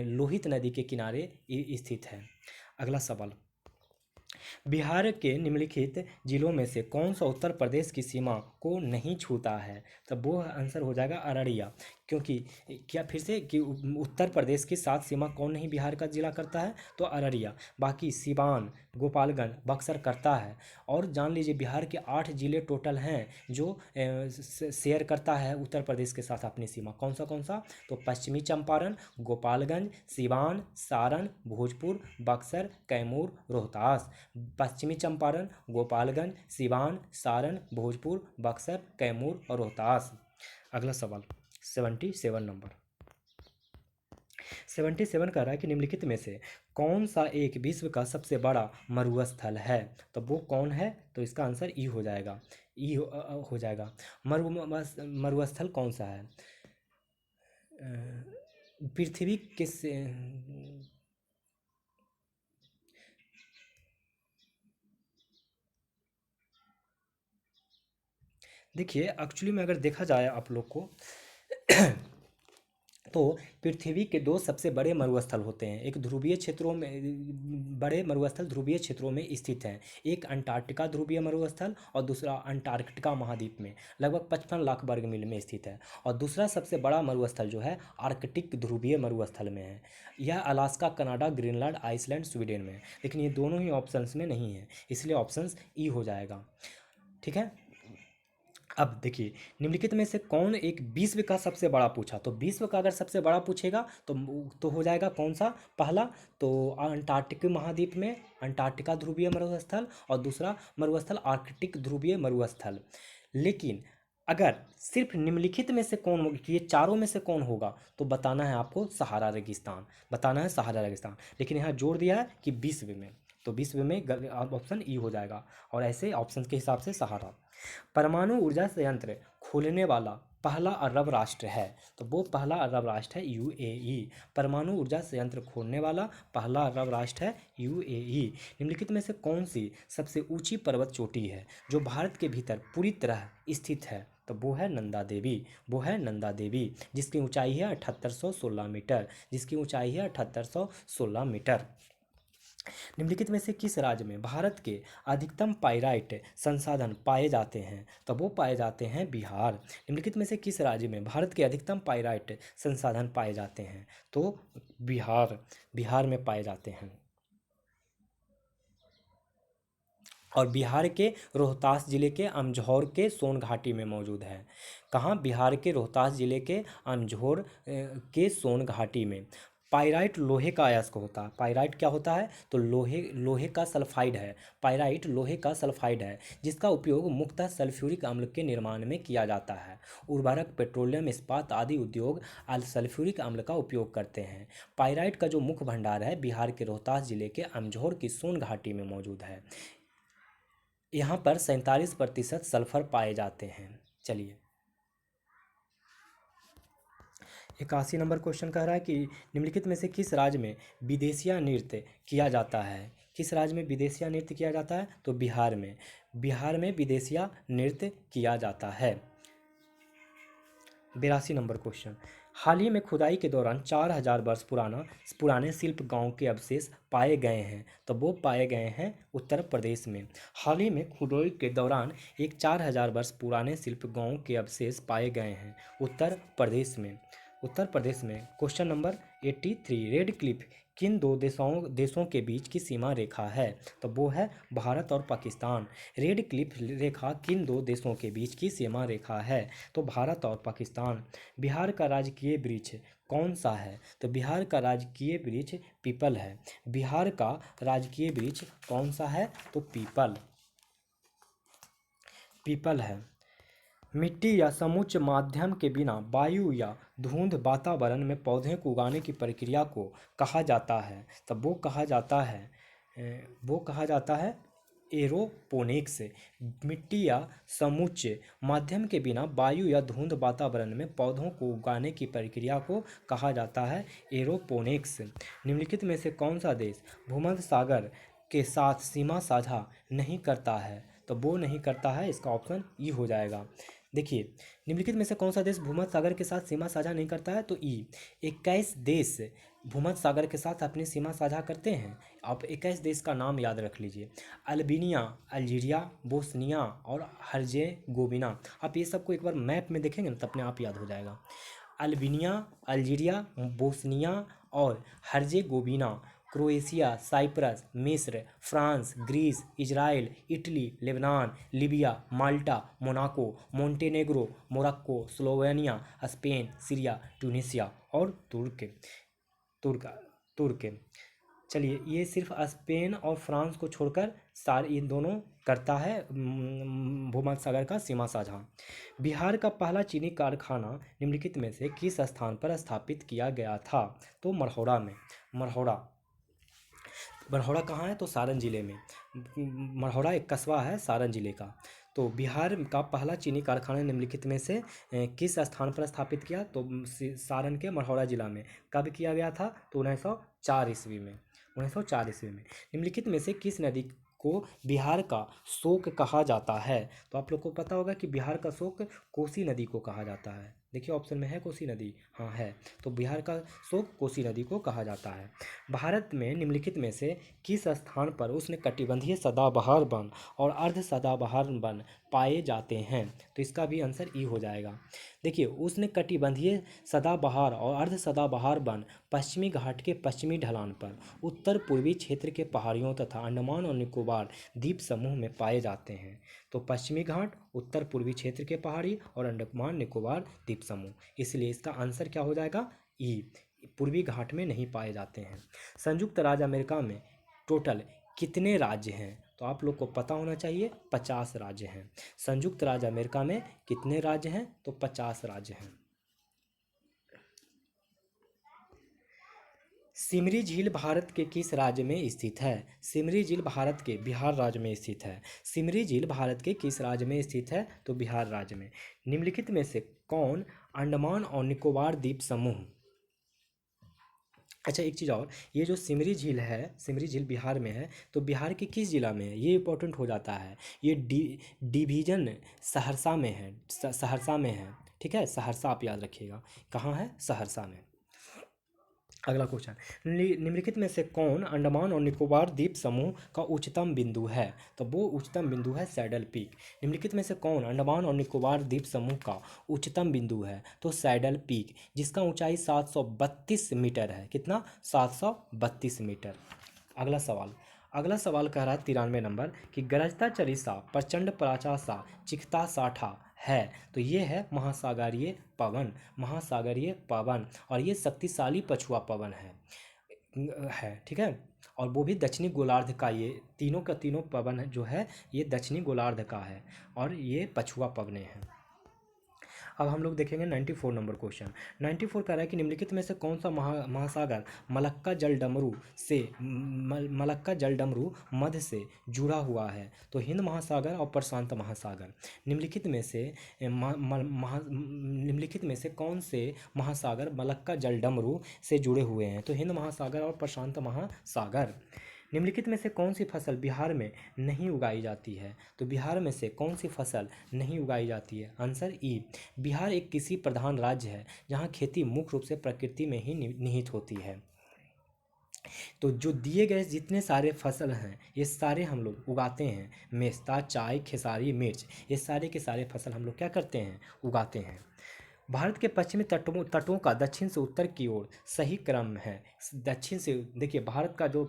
लोहित नदी के किनारे स्थित है। अगला सवाल, बिहार के निम्नलिखित जिलों में से कौन सा उत्तर प्रदेश की सीमा को नहीं छूता है? तब वो आंसर हो जाएगा अररिया। क्योंकि क्या फिर से कि उत्तर प्रदेश की 7 सीमा कौन नहीं बिहार का जिला करता है, तो अररिया। बाकी सिवान, गोपालगंज, बक्सर करता है। और जान लीजिए बिहार के 8 जिले टोटल हैं जो शेयर करता है उत्तर प्रदेश के साथ अपनी सीमा। कौन सा, तो पश्चिमी चंपारण, गोपालगंज, सिवान, सारण, भोजपुर, बक्सर, कैमूर, रोहतास। पश्चिमी चंपारण, गोपालगंज, सिवान, सारण, भोजपुर, बक्सर, कैमूर और रोहतास। अगला सवाल 77 नंबर। 77 कह रहा है कि निम्नलिखित में से कौन सा एक विश्व का सबसे बड़ा मरुस्थल है, तो वो कौन है, तो इसका आंसर ई हो जाएगा। हो जाएगा। मरुस्थल कौन सा है? पृथ्वी किस देखिए एक्चुअली में अगर देखा जाए आप लोग को तो पृथ्वी के दो सबसे बड़े मरुस्थल होते हैं। एक ध्रुवीय क्षेत्रों में, बड़े मरुस्थल ध्रुवीय क्षेत्रों में स्थित हैं। एक अंटार्कटिका ध्रुवीय मरुस्थल और दूसरा अंटार्कटिका महाद्वीप में लगभग 55 लाख वर्ग मील में स्थित है। और दूसरा सबसे बड़ा मरुस्थल जो है आर्कटिक ध्रुवीय मरुस्थल में है। यह Alaska, Canada, Greenland, Iceland, Sweden में है। लेकिन ये दोनों ही ऑप्शंस में नहीं है, इसलिए ऑप्शन ई हो जाएगा। ठीक है। अब देखिए निम्नलिखित में से कौन एक विश्व का सबसे बड़ा पूछा, तो विश्व का अगर सबसे बड़ा पूछेगा तो हो जाएगा कौन सा, पहला तो अंटार्कटिक महाद्वीप में अंटार्कटिका ध्रुवीय मरुस्थल और दूसरा मरुस्थल आर्कटिक ध्रुवीय मरुस्थल। लेकिन अगर सिर्फ निम्नलिखित में से कौन ये चारों में से कौन होगा, तो बताना है आपको सहारा रेगिस्तान, बताना है सहारा रेगिस्तान। लेकिन यहाँ जोड़ दिया है कि विश्व में, तो विश्व में ऑप्शन ई हो जाएगा। और ऐसे ऑप्शन के हिसाब से सहारा। परमाणु ऊर्जा संयंत्र खोलने वाला पहला अरब राष्ट्र है, तो वो पहला अरब राष्ट्र है यूएई। परमाणु ऊर्जा संयंत्र खोलने वाला पहला अरब राष्ट्र है यूएई। निम्नलिखित में से कौन सी सबसे ऊंची पर्वत चोटी है जो भारत के भीतर पूरी तरह स्थित है, तो वो है नंदा देवी। वो है नंदा देवी जिसकी ऊंचाई है 7816 मीटर, जिसकी ऊंचाई है 7816 मीटर। निम्नलिखित में से किस राज्य में भारत के अधिकतम पाइराइट संसाधन पाए जाते हैं, तो वो पाए जाते हैं बिहार। निम्नलिखित में से किस राज्य में भारत के अधिकतम पाइराइट संसाधन पाए जाते हैं, तो बिहार, बिहार में पाए जाते हैं। और बिहार के रोहतास जिले के अमझौर के सोन घाटी में मौजूद है। कहाँ? बिहार के रोहतास जिले के अमझौर के सोन घाटी में। पाइराइट लोहे का अयस्क होता है। पाइराइट क्या होता है? तो लोहे का सल्फाइड है। पाइराइट लोहे का सल्फाइड है जिसका उपयोग मुख्यतः सल्फ्यूरिक अम्ल के निर्माण में किया जाता है। उर्वरक, पेट्रोलियम, इस्पात आदि उद्योग सल्फ्यूरिक अम्ल का उपयोग करते हैं। पाइराइट का जो मुख्य भंडार है बिहार के रोहतास जिले के अमझौर की सोन घाटी में मौजूद है। यहाँ पर 47% सल्फर पाए जाते हैं। चलिए 81 नंबर क्वेश्चन कह रहा है कि निम्नलिखित में से किस राज्य में विदेशिया नृत्य किया जाता है? किस राज्य में विदेशिया नृत्य किया जाता है? तो बिहार में। बिहार में विदेशिया नृत्य किया जाता है। 82 नंबर क्वेश्चन, हाल ही में खुदाई के दौरान 4000 वर्ष पुराने शिल्प गांव के अवशेष पाए गए हैं, तो वो पाए गए हैं उत्तर प्रदेश में। हाल ही में खुदाई के दौरान एक 4000 वर्ष पुराने शिल्प गांव के अवशेष पाए गए हैं उत्तर प्रदेश में। उत्तर प्रदेश में। क्वेश्चन नंबर 83, रेड क्लिफ किन दो देशों के बीच की सीमा रेखा है, तो वो है भारत और पाकिस्तान। रेड क्लिफ रेखा किन दो देशों के बीच की सीमा रेखा है, तो भारत और पाकिस्तान। बिहार का राजकीय वृक्ष कौन सा है, तो बिहार का राजकीय वृक्ष पीपल है। बिहार का राजकीय वृक्ष कौन सा है, तो पीपल, पीपल है। मिट्टी या समोच्च माध्यम के बिना वायु या धुंध वातावरण में पौधे को उगाने की प्रक्रिया को कहा जाता है, तब वो कहा जाता है एरोपोनिक्स। मिट्टी या समोच्च माध्यम के बिना वायु या धुंध वातावरण में पौधों को उगाने की प्रक्रिया को कहा जाता है एरोपोनिक्स। निम्नलिखित में से कौन सा देश भूमध्य सागर के साथ सीमा साझा नहीं करता है, तो वो नहीं करता है, इसका ऑप्शन ई हो जाएगा। देखिए निम्नलिखित में से कौन सा देश भूमध्य सागर के साथ सीमा साझा नहीं करता है, तो ई। 21 देश भूमध्य सागर के साथ अपनी सीमा साझा करते हैं। आप 21 देश का नाम याद रख लीजिए, अल्बानिया, अल्जीरिया, बोस्निया और हर्जेगोविना। आप ये सबको एक बार मैप में देखेंगे ना तो अपने आप याद हो जाएगा। अल्बानिया, अल्जीरिया, बोस्निया और हर्जेगोविना, क्रोएशिया, साइप्रस, मिस्र, France, Greece, Israel, Italy, Lebanon, Libya, Malta, Monaco, Montenegro, Morocco, Slovenia, Spain, Syria, Tunisia और तुर्क तुर्क। चलिए, ये सिर्फ स्पेन और फ्रांस को छोड़कर सारे इन दोनों करता है भूमध्य सागर का सीमा साझा। बिहार का पहला चीनी कारखाना निम्नलिखित में से किस स्थान पर स्थापित किया गया था? तो मढ़ौरा में। मढ़ौरा मढ़ौरा कहाँ है? तो सारण जिले में। मढ़ौरा एक कस्बा है सारण जिले का। तो बिहार का पहला चीनी कारखाना निम्नलिखित में से किस स्थान पर स्थापित किया? तो सारण के मढ़ौरा जिला में। कब किया गया था? तो 1904 ईस्वी में। 1904 ईस्वी में। निम्नलिखित में से किस नदी को बिहार का शोक कहा जाता है? तो आप लोग को पता होगा कि बिहार का शोक कोसी नदी को कहा जाता है। देखिए ऑप्शन में है कोसी नदी, हाँ है। तो बिहार का शोक कोसी नदी को कहा जाता है। भारत में निम्नलिखित में से किस स्थान पर उष्णकटिबंधीय सदाबहार वन और अर्ध सदाबहार वन पाए जाते हैं? तो इसका भी आंसर ई हो जाएगा। देखिए, उष्णकटिबंधीय सदाबहार और अर्ध सदाबहार वन पश्चिमी घाट के पश्चिमी ढलान पर उत्तर पूर्वी क्षेत्र के पहाड़ियों तथा अंडमान और निकोबार द्वीप समूह में पाए जाते हैं। तो पश्चिमी घाट, उत्तर पूर्वी क्षेत्र के पहाड़ी और अंडमान निकोबार द्वीप समूह, इसलिए इसका आंसर क्या हो जाएगा? ई। पूर्वी घाट में नहीं पाए जाते हैं। संयुक्त राज्य अमेरिका में टोटल कितने राज्य हैं? तो आप लोग को पता होना चाहिए 50 राज्य हैं। संयुक्त राज्य अमेरिका में कितने राज्य हैं? तो 50 राज्य हैं। सिमरी झील भारत के किस राज्य में स्थित है? सिमरी झील भारत के बिहार राज्य में स्थित है। सिमरी झील भारत के किस राज्य में स्थित है? तो बिहार राज्य में। निम्नलिखित में से कौन अंडमान और निकोबार द्वीप समूह। अच्छा, एक चीज़ और, ये जो सिमरी झील है, सिमरी झील बिहार में है, तो बिहार के किस जिला में है? ये इंपॉर्टेंट हो जाता है। ये डिवीजन सहरसा में है। सहरसा में है, ठीक है। सहरसा आप याद रखिएगा, कहाँ है? सहरसा में। अगला क्वेश्चन, निम्नलिखित में से कौन अंडमान और निकोबार द्वीप समूह का उच्चतम बिंदु है? तो वो उच्चतम बिंदु है सैडल पीक। निम्नलिखित में से कौन अंडमान और निकोबार द्वीप समूह का उच्चतम बिंदु है? तो सैडल पीक, जिसका ऊंचाई 732 मीटर है। कितना? 732 मीटर। अगला सवाल कह रहा है 93 नंबर कि गरजता चरिसा प्रचंड प्राचा सा चिखता साठा है। तो ये है महासागरीय पवन। महासागरीय पवन, और ये शक्तिशाली पछुआ पवन है, ठीक है। और वो भी दक्षिणी गोलार्ध का, ये तीनों का तीनों पवन जो है ये दक्षिणी गोलार्ध का है और ये पछुआ पवने हैं। अब हम लोग देखेंगे 94 नंबर क्वेश्चन। 94 कह रहा है कि निम्नलिखित में से कौन सा महासागर मलक्का जलडमरू मध्य से जुड़ा हुआ है? तो हिंद महासागर और प्रशांत महासागर। निम्नलिखित में से कौन से महासागर मलक्का जलडमरू से जुड़े हुए हैं? तो हिंद महासागर और प्रशांत महासागर। निम्नलिखित में से कौन सी फसल बिहार में नहीं उगाई जाती है? तो बिहार में से कौन सी फसल नहीं उगाई जाती है? आंसर ई। बिहार एक कृषि प्रधान राज्य है जहाँ खेती मुख्य रूप से प्रकृति में ही निहित होती है। तो जो दिए गए जितने सारे फसल हैं ये सारे हम लोग उगाते हैं। मेस्ता, चाय, खेसारी, मिर्च, ये सारे के सारे फसल हम लोग क्या करते हैं? उगाते हैं। भारत के पश्चिमी तटों का दक्षिण से उत्तर की ओर सही क्रम है। दक्षिण से देखिए, भारत का जो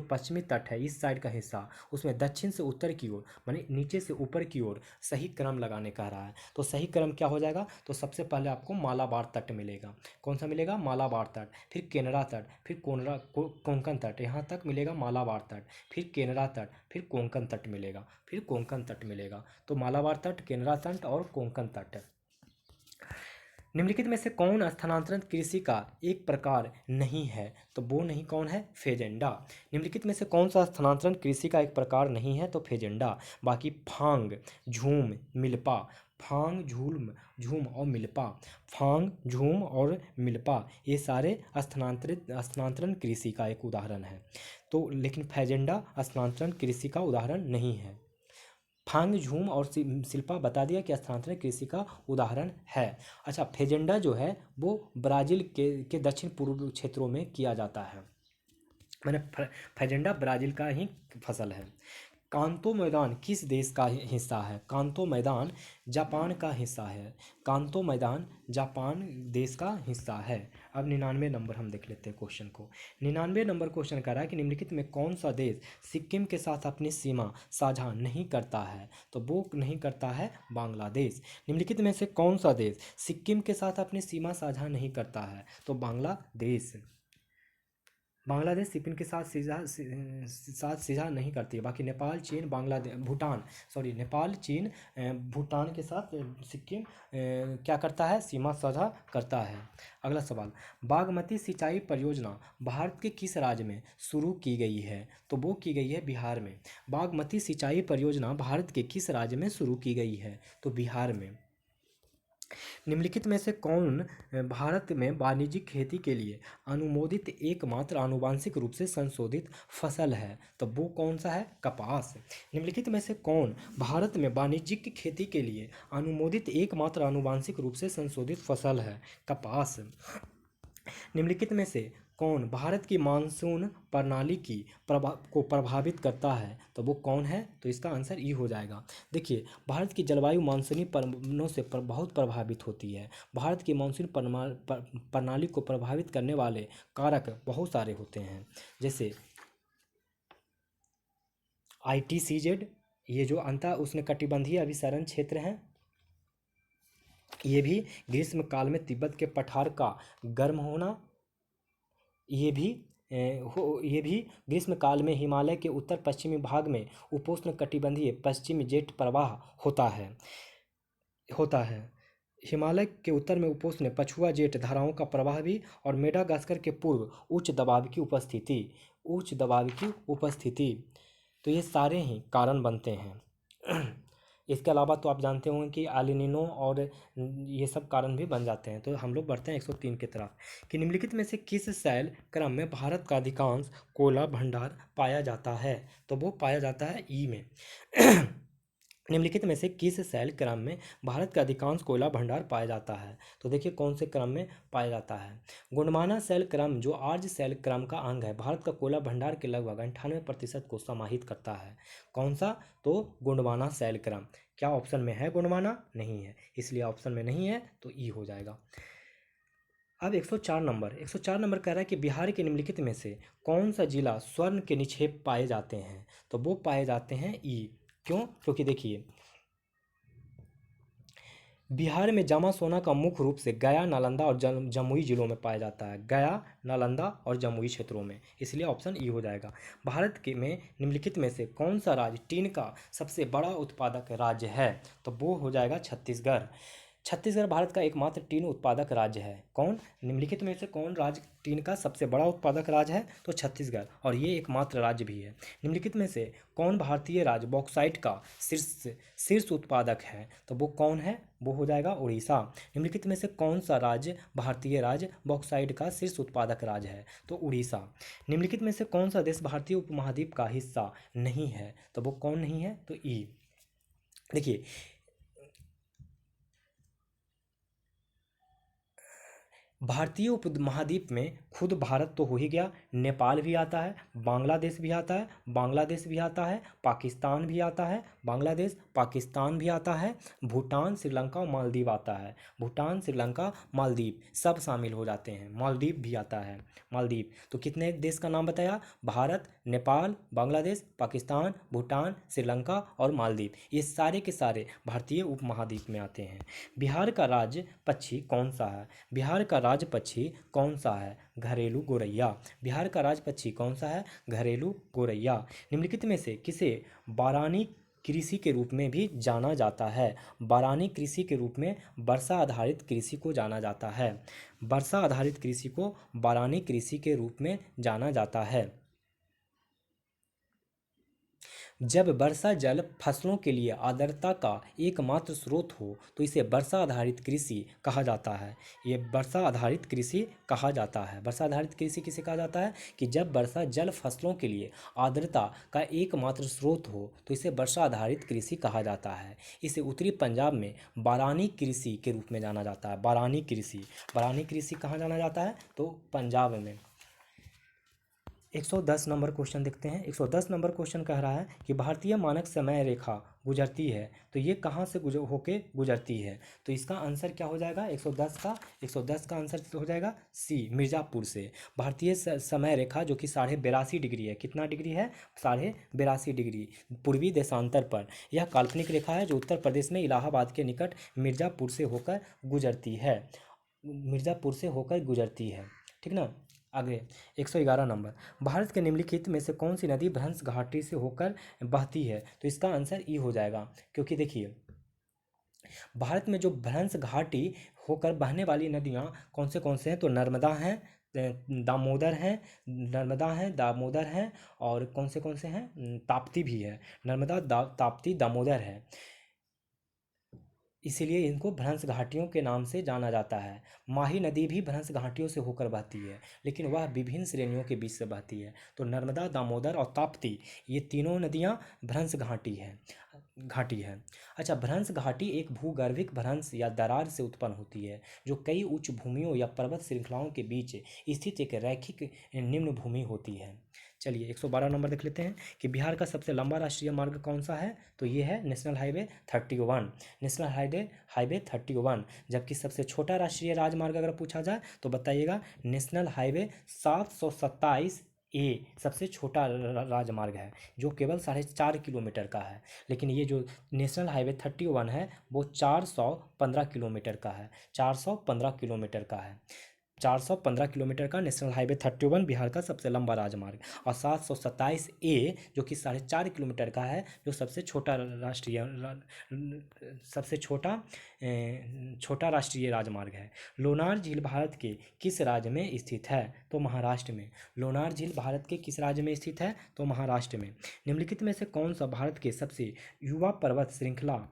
पश्चिमी तट है, इस साइड का हिस्सा, उसमें दक्षिण से उत्तर की ओर माने नीचे से ऊपर की ओर सही क्रम लगाने कह रहा है। तो सही क्रम क्या हो जाएगा? तो सबसे पहले आपको मालाबार तट मिलेगा। कौन सा मिलेगा? मालाबार तट, फिर केनरा तट, फिर कोंकण तट, यहाँ तक मिलेगा मालाबार तट, फिर केनरा तट, फिर कोंकण तट मिलेगा, फिर कोंकण तट मिलेगा। तो मालाबार तट, केनरा तट और कोंकण तट। निम्नलिखित में से कौन स्थानांतरण कृषि का एक प्रकार नहीं है? तो वो नहीं कौन है? फेजेंडा। निम्नलिखित में से कौन सा स्थानांतरण कृषि का एक प्रकार नहीं है? तो फेजेंडा। बाकी फांग, झूम, मिल्पा, फांग, झूम और मिल्पा, फांग, झूम और मिल्पा, ये सारे स्थानांतरण कृषि का एक उदाहरण है। तो लेकिन फेजेंडा स्थानांतरण कृषि का उदाहरण नहीं है। फांग, झूम और शिल्पा बता दिया कि स्थानांतरण कृषि का उदाहरण है। अच्छा, फेजेंडा जो है वो ब्राज़ील के दक्षिण पूर्व क्षेत्रों में किया जाता है। मैंने फेजेंडा ब्राज़ील का ही फसल है। कांतो मैदान किस देश का हिस्सा है? कांतो मैदान जापान का हिस्सा है। कांतो मैदान जापान देश का हिस्सा है। अब 99 नंबर हम देख लेते हैं क्वेश्चन को। 99 नंबर क्वेश्चन कह रहा है कि निम्नलिखित में कौन सा देश सिक्किम के साथ अपनी सीमा साझा नहीं करता है? तो वो नहीं करता है बांग्लादेश। निम्नलिखित में से कौन सा देश सिक्किम के साथ अपनी सीमा साझा नहीं करता है? तो बांग्लादेश। बांग्लादेश सिक्किम के साथ सीधा नहीं करती है। बाकी नेपाल, चीन, बांग्लादेश, भूटान, सॉरी नेपाल, चीन, भूटान के साथ सिक्किम क्या करता है? सीमा साझा करता है। अगला सवाल, बागमती सिंचाई परियोजना भारत के किस राज्य में शुरू की गई है? तो वो की गई है बिहार में। बागमती सिंचाई परियोजना भारत के किस राज्य में शुरू की गई है? तो बिहार में। निम्नलिखित में से कौन भारत में वाणिज्यिक खेती के लिए अनुमोदित एकमात्र आनुवंशिक रूप से संशोधित फसल है? तो वो कौन सा है? कपास। निम्नलिखित में से कौन भारत में वाणिज्यिक खेती के लिए अनुमोदित एकमात्र आनुवंशिक रूप से संशोधित फसल है? कपास। निम्नलिखित में से कौन भारत की मानसून प्रणाली की को प्रभावित करता है? तो वो कौन है? तो इसका आंसर ई हो जाएगा। देखिए, भारत की जलवायु मानसूनी पवनों से बहुत प्रभावित होती है। भारत की मानसून प्रणाली को प्रभावित करने वाले कारक बहुत सारे होते हैं, जैसे ITCZ, ये जो अंतर उष्णकटिबंधीय अभिसरण क्षेत्र हैं, ये भी ग्रीष्म काल में तिब्बत के पठार का गर्म होना, ये भी ग्रीष्म काल में हिमालय के उत्तर पश्चिमी भाग में उपोष्ण कटिबंधीय पश्चिमी जेट प्रवाह होता है। हिमालय के उत्तर में उपोष्ण पछुआ जेट धाराओं का प्रवाह भी, और मेडागास्कर के पूर्व उच्च दबाव की उपस्थिति। तो ये सारे ही कारण बनते हैं। इसके अलावा तो आप जानते होंगे कि एलिनिनो और ये सब कारण भी बन जाते हैं। तो हम लोग बढ़ते हैं 103 की तरफ, कि निम्नलिखित में से किस शैल क्रम में भारत का अधिकांश कोयला भंडार पाया जाता है? तो वो पाया जाता है ई में। निम्नलिखित में से किस शैल क्रम में भारत का अधिकांश कोयला भंडार पाया जाता है? तो देखिए कौन से क्रम में पाया जाता है। गोंडवाना शैल क्रम, जो आर्य शैल क्रम का अंग है, भारत का कोयला भंडार के लगभग 98% को समाहित करता है। कौन सा? तो गोंडवाना शैल क्रम। क्या ऑप्शन में है गोंडवाना? नहीं है, इसलिए ऑप्शन में नहीं है, तो ई हो जाएगा। अब 104 नंबर कह रहा है कि बिहार के निम्नलिखित में से कौन सा जिला स्वर्ण के निक्षेप पाए जाते हैं? तो वो पाए जाते हैं ई। क्यों? क्योंकि देखिए, बिहार में जमा सोना का मुख्य रूप से गया, नालंदा और जमुई जिलों में पाया जाता है। गया, नालंदा और जमुई क्षेत्रों में, इसलिए ऑप्शन ई हो जाएगा। भारत के में निम्नलिखित में से कौन सा राज्य टीन का सबसे बड़ा उत्पादक राज्य है? तो वो हो जाएगा छत्तीसगढ़। छत्तीसगढ़ भारत का एकमात्र टीन उत्पादक राज्य है। कौन? निम्नलिखित में से कौन राज्य टीन का सबसे बड़ा उत्पादक राज्य है? तो छत्तीसगढ़, और ये एकमात्र राज्य भी है। निम्नलिखित में से कौन भारतीय राज्य बॉक्साइट का शीर्ष उत्पादक है? तो वो कौन है? वो हो जाएगा उड़ीसा। निम्नलिखित में से कौन सा राज्य भारतीय राज्य बॉक्साइट का शीर्ष उत्पादक राज्य है? तो उड़ीसा। निम्नलिखित में से कौन सा देश भारतीय उपमहाद्वीप का हिस्सा नहीं है? तो वो कौन नहीं है? तो ई। देखिए, भारतीय उपमहाद्वीप में खुद भारत तो हो ही गया, नेपाल भी आता है, बांग्लादेश भी आता है, पाकिस्तान भी आता है, बांग्लादेश पाकिस्तान भी आता है, भूटान, श्रीलंका और मालदीव आता है। भूटान, श्रीलंका, मालदीव सब शामिल हो जाते हैं। मालदीव भी आता है। मालदीव, तो कितने देश का नाम बताया? भारत, नेपाल, बांग्लादेश, पाकिस्तान, भूटान, श्रीलंका और मालदीव, ये सारे के सारे भारतीय उपमहाद्वीप में आते हैं। बिहार का राज्य पक्षी कौन सा है? बिहार का राज्य पक्षी कौन सा है? घरेलू गोरैया। बिहार का राज्य पक्षी कौन सा है? घरेलू गोरैया। निम्नलिखित में से किसे बारानी कृषि के रूप में भी जाना जाता है? बारानी कृषि के रूप में वर्षा आधारित कृषि को जाना जाता है। वर्षा आधारित कृषि को बारानी कृषि के रूप में जाना जाता है। जब वर्षा जल फसलों के लिए आर्द्रता का एकमात्र स्रोत हो तो इसे वर्षा आधारित कृषि कहा जाता है। ये वर्षा आधारित कृषि कहा जाता है। वर्षा आधारित कृषि किसे कहा जाता है? कि जब वर्षा जल फसलों के लिए आर्द्रता का एकमात्र स्रोत हो तो इसे वर्षा आधारित कृषि कहा जाता है। इसे उत्तरी पंजाब में बारानी कृषि के रूप में जाना जाता है। बारानी कृषि कहाँ जाना जाता है? तो पंजाब में। 110 नंबर क्वेश्चन देखते हैं। 110 नंबर क्वेश्चन कह रहा है कि भारतीय मानक समय रेखा गुजरती है, तो ये कहाँ से होके गुजरती है? तो इसका आंसर क्या हो जाएगा? 110 का आंसर हो जाएगा सी, मिर्ज़ापुर से। भारतीय समय रेखा जो कि 82.5 डिग्री है। कितना डिग्री है? 82.5 डिग्री पूर्वी देशांतर पर। यह काल्पनिक रेखा है जो उत्तर प्रदेश में इलाहाबाद के निकट मिर्ज़ापुर से होकर गुजरती है। मिर्ज़ापुर से होकर गुजरती है, ठीक ना। आगे 111 नंबर, भारत के निम्नलिखित में से कौन सी नदी भ्रंश घाटी से होकर बहती है? तो इसका आंसर ई हो जाएगा, क्योंकि देखिए भारत में जो भ्रंश घाटी होकर बहने वाली नदियाँ कौन से हैं? तो नर्मदा हैं, दामोदर हैं, नर्मदा हैं, दामोदर हैं, और कौन से हैं? ताप्ती भी है। नर्मदा, ताप्ती, दामोदर है, इसीलिए इनको भ्रंश घाटियों के नाम से जाना जाता है। माही नदी भी भ्रंश घाटियों से होकर बहती है, लेकिन वह विभिन्न श्रेणियों के बीच से बहती है। तो नर्मदा, दामोदर और ताप्ती, ये तीनों नदियाँ भ्रंश घाटी है। अच्छा, भ्रंश घाटी एक भूगर्भिक भ्रंश या दरार से उत्पन्न होती है, जो कई उच्च भूमियों या पर्वत श्रृंखलाओं के बीच स्थित एक रैखिक निम्न भूमि होती है। चलिए 112 नंबर देख लेते हैं कि बिहार का सबसे लंबा राष्ट्रीय मार्ग कौन सा है? तो ये है नेशनल हाईवे 31। National highway 31। जबकि सबसे छोटा राष्ट्रीय राजमार्ग अगर पूछा जाए तो बताइएगा नेशनल हाईवे 727 ए सबसे छोटा राजमार्ग है, जो केवल 4.5 किलोमीटर का है। लेकिन ये जो नेशनल हाईवे 31 है वो 415 किलोमीटर का है। 415 किलोमीटर का है। 415 किलोमीटर का नेशनल हाईवे 31 बिहार का सबसे लंबा राजमार्ग। और 727 ए जो कि 4.5 किलोमीटर का है, जो सबसे छोटा राष्ट्रीय राजमार्ग है। लोनार झील भारत के किस राज्य में स्थित है? तो महाराष्ट्र में। लोनार झील भारत के किस राज्य में स्थित है? तो महाराष्ट्र में। निम्नलिखित में से कौन सा भारत के सबसे युवा पर्वत श्रृंखला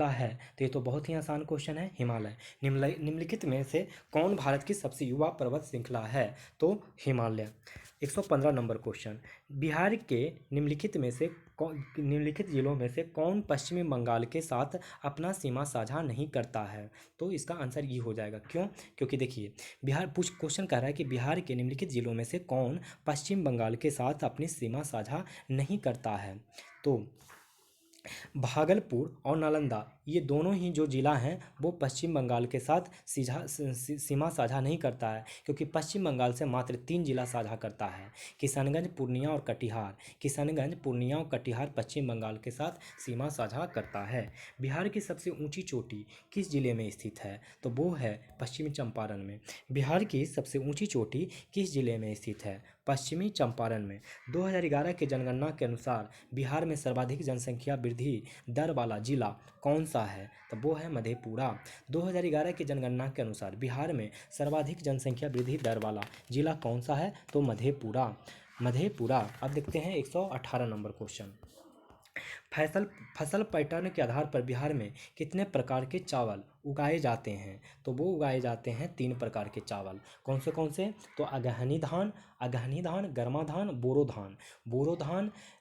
है? तो ये तो बहुत ही आसान क्वेश्चन है, हिमालय। निम्नलिखित में से कौन भारत की सबसे युवा पर्वत श्रृंखला है? तो हिमालय। 115 नंबर क्वेश्चन, बिहार के निम्नलिखित जिलों में से कौन पश्चिमी बंगाल के साथ अपना सीमा साझा नहीं करता है? तो इसका आंसर ये हो जाएगा। क्यों? क्योंकि देखिए क्वेश्चन कह रहा है कि बिहार के निम्नलिखित जिलों में से कौन पश्चिम बंगाल के साथ अपनी सीमा साझा नहीं करता है? तो भागलपुर और नालंदा, ये दोनों ही जो जिला हैं वो पश्चिम बंगाल के साथ सीमा साझा नहीं करता है, क्योंकि पश्चिम बंगाल से मात्र 3 जिला साझा करता है, किशनगंज, पूर्णिया और कटिहार। किशनगंज, पूर्णिया और कटिहार पश्चिम बंगाल के साथ सीमा साझा करता है। बिहार की सबसे ऊंची चोटी किस जिले में स्थित है? तो वो है पश्चिमी चंपारण में। बिहार की सबसे ऊंची चोटी किस जिले में स्थित है? पश्चिमी चंपारण में। 2011 के जनगणना के अनुसार बिहार में सर्वाधिक जनसंख्या वृद्धि दर वाला जिला कौन सा है? तो वो है मधेपुरा। 2011 की जनगणना के अनुसार बिहार में सर्वाधिक जनसंख्या वृद्धि दर वाला जिला कौन सा है? तो मधेपुरा। अब देखते हैं 118 नंबर क्वेश्चन, फसल पैटर्न के आधार पर बिहार में कितने प्रकार के चावल उगाए जाते हैं? तो वो उगाए जाते हैं 3 प्रकार के चावल। कौन से? तो अगहनी धान, गर्मा धान, बोरो धान,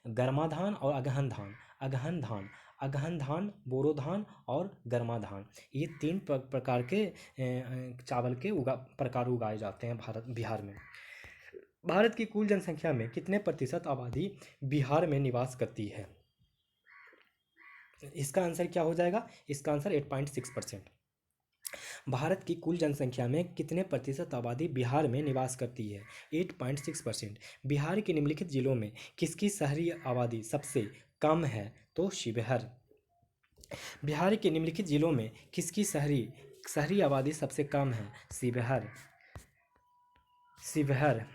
गर्मा धान और अगहन धान, बोरो धान और गर्मा धान, ये 3 प्रकार के चावल के प्रकार उगाए जाते हैं बिहार में। भारत की कुल जनसंख्या में कितने प्रतिशत आबादी बिहार में निवास करती है? इसका आंसर क्या हो जाएगा? इसका आंसर 8.6%। भारत की कुल जनसंख्या में कितने प्रतिशत आबादी बिहार में निवास करती है? 8.6%। बिहार के निम्नलिखित जिलों में किसकी शहरी आबादी सबसे कम है? तो शिवहर। बिहार के निम्नलिखित जिलों में किसकी शहरी आबादी सबसे कम है? शिवहर।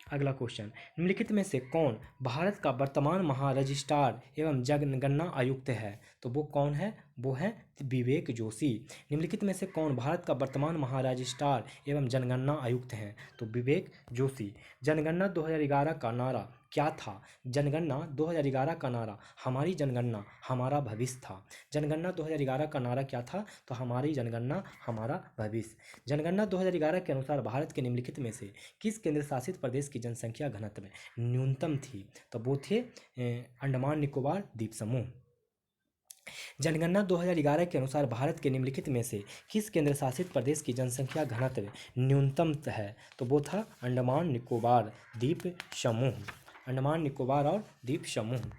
अगला क्वेश्चन, निम्नलिखित में से कौन भारत का वर्तमान महारजिस्ट्रार एवं जनगणना आयुक्त है? तो वो कौन है? वो है विवेक जोशी। निम्नलिखित में से कौन भारत का वर्तमान महारजिस्ट्रार एवं जनगणना आयुक्त हैं? तो विवेक जोशी। जनगणना 2011 का नारा क्या था? जनगणना 2011 का नारा हमारी जनगणना हमारा भविष्य था। जनगणना 2011 का नारा क्या था? तो हमारी जनगणना हमारा भविष्य। जनगणना 2011 के अनुसार भारत के निम्नलिखित में से किस केंद्र शासित प्रदेश की जनसंख्या घनत्व न्यूनतम थी? तो वो थे अंडमान निकोबार द्वीप समूह। जनगणना 2011 के अनुसार भारत के निम्नलिखित में से किस केंद्र शासित प्रदेश की जनसंख्या घनत्व न्यूनतम है? तो वो था अंडमान निकोबार द्वीप समूह। अंडमान निकोबार और द्वीप समूह।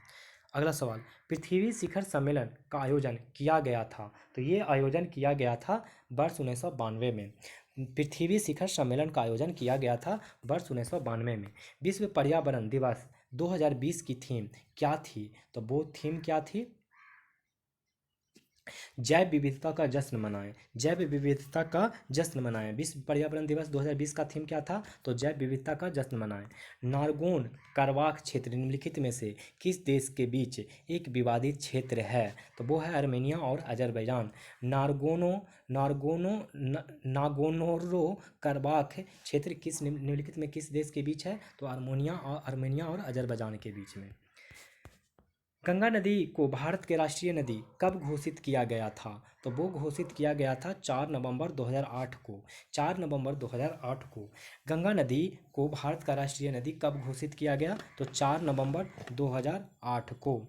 अगला सवाल, पृथ्वी शिखर सम्मेलन का आयोजन किया गया था? तो ये आयोजन किया गया था वर्ष 1992 में। पृथ्वी शिखर सम्मेलन का आयोजन किया गया था वर्ष 1992 में। विश्व पर्यावरण दिवस 2020 की थीम क्या थी? तो वो थीम क्या थी? जैव विविधता का जश्न मनाएं। जैव विविधता का जश्न मनाएं। विश्व पर्यावरण दिवस 2020 का थीम क्या था? तो जैव विविधता का जश्न मनाएं। नारगोन कराबाख क्षेत्र निम्नलिखित में से किस देश के बीच एक विवादित क्षेत्र है? तो वो है आर्मेनिया और अजरबैजान। नागोर्नो कराबाख क्षेत्र किस निम्नलिखित में किस देश के बीच है? तो आर्मेनिया और अजरबैजान के बीच में। गंगा नदी को भारत के राष्ट्रीय नदी कब घोषित किया गया था? तो वो घोषित किया गया था 4 नवंबर 2008 को। 4 नवंबर 2008 को गंगा नदी को भारत का राष्ट्रीय नदी कब घोषित किया गया? तो 4 नवंबर 2008 को।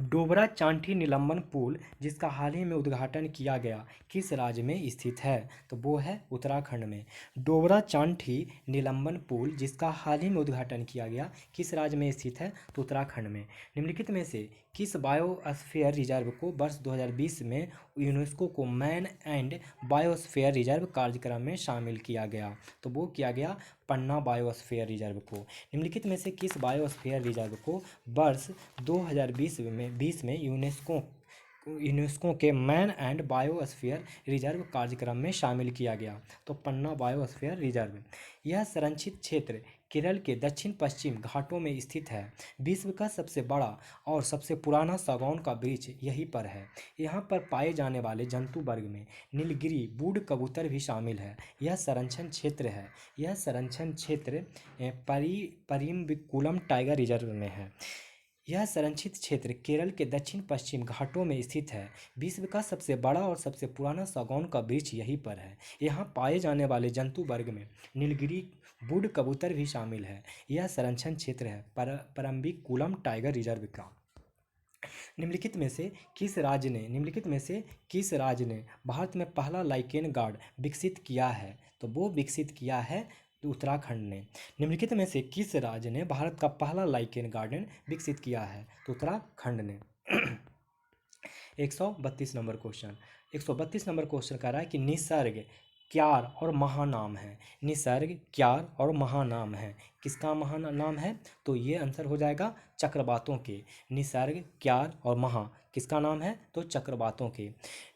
डोबरा चांठी निलंबन पुल जिसका हाल ही में उद्घाटन किया गया किस राज्य में स्थित है? तो वो है उत्तराखंड में। डोबरा चांठी निलंबन पुल जिसका हाल ही में उद्घाटन किया गया किस राज्य में स्थित है? तो उत्तराखंड में। निम्नलिखित में से किस बायोस्फीयर रिजर्व को वर्ष 2020 में यूनेस्को को मैन एंड बायोस्फीयर रिजर्व कार्यक्रम में शामिल किया गया? तो वो किया गया पन्ना बायोस्फीयर रिजर्व को। निम्नलिखित में से किस बायोस्फीयर रिजर्व को वर्ष 2020 में यूनेस्को के मैन एंड बायोस्फीयर रिजर्व कार्यक्रम में शामिल किया गया? तो पन्ना बायोस्फीयर रिजर्व। यह संरक्षित क्षेत्र केरल के दक्षिण पश्चिम घाटों में स्थित है। विश्व का सबसे बड़ा और सबसे पुराना सागौन का वृक्ष यहीं पर है। यहाँ पर पाए जाने वाले जंतु वर्ग में नीलगिरी बूढ़ कबूतर भी शामिल है। यह संरक्षण क्षेत्र है। यह संरक्षण क्षेत्र परिम्बिकुलम टाइगर रिजर्व में है। यह संरक्षित क्षेत्र केरल के दक्षिण पश्चिम घाटों में स्थित है। विश्व का सबसे बड़ा और सबसे पुराना सागौन का वृक्ष यहीं पर है। यहाँ पाए जाने वाले जंतु वर्ग में नीलगिरी बूढ़ कबूतर भी शामिल है। यह संरक्षण क्षेत्र है परम्बिकुलम टाइगर रिजर्व का। निम्नलिखित में से किस राज्य ने भारत में पहला लाइकेन गार्ड विकसित किया है? तो वो विकसित किया है उत्तराखंड ने। निम्नलिखित में से किस राज्य ने भारत का पहला लाइकेन गार्डन विकसित किया है? तो उत्तराखंड ने। 132 नंबर क्वेश्चन। 132 नंबर क्वेश्चन कह रहा है कि निसर्ग क्यार और महानाम है। निसर्ग क्यार और महानाम है। किसका महानाम है? तो ये आंसर हो जाएगा चक्रवातों के। निसर्ग क्यार और महा किसका नाम है? तो चक्रवातों के।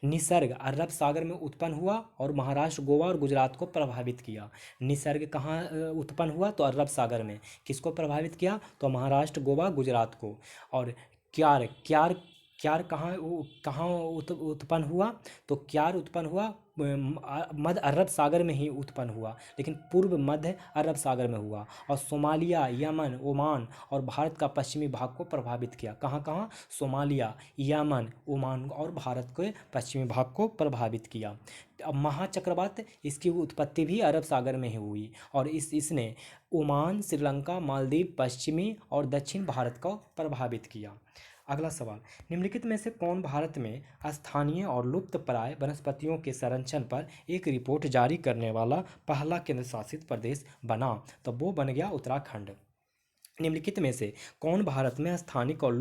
निसर्ग अरब सागर में उत्पन्न हुआ और महाराष्ट्र गोवा और गुजरात को प्रभावित किया। निसर्ग कहाँ उत्पन्न हुआ? तो अरब सागर में। किसको प्रभावित किया? तो महाराष्ट्र गोवा गुजरात को। और क्यार क्यार क्यार कहाँ उत्पन्न हुआ? तो क्यार उत्पन्न हुआ मध्य अरब सागर में ही उत्पन्न हुआ, लेकिन पूर्व मध्य अरब सागर में हुआ। और सोमालिया, यमन, ओमान और भारत का पश्चिमी भाग को प्रभावित किया। कहाँ कहाँ? सोमालिया, यमन, ओमान और भारत के पश्चिमी भाग को प्रभावित किया। अब महाचक्रवात इसकी उत्पत्ति भी अरब सागर में ही हुई और इसने ओमान, श्रीलंका, मालदीव, पश्चिमी और दक्षिण भारत को प्रभावित किया। अगला सवाल, निम्नलिखित में से कौन भारत में स्थानीय और लुप्तप्राय वनस्पतियों के संरक्षण पर एक रिपोर्ट जारी करने वाला पहला केंद्र शासित प्रदेश बना? तो वो बन गया उत्तराखंड। निम्नलिखित में से कौन भारत में स्थानिक और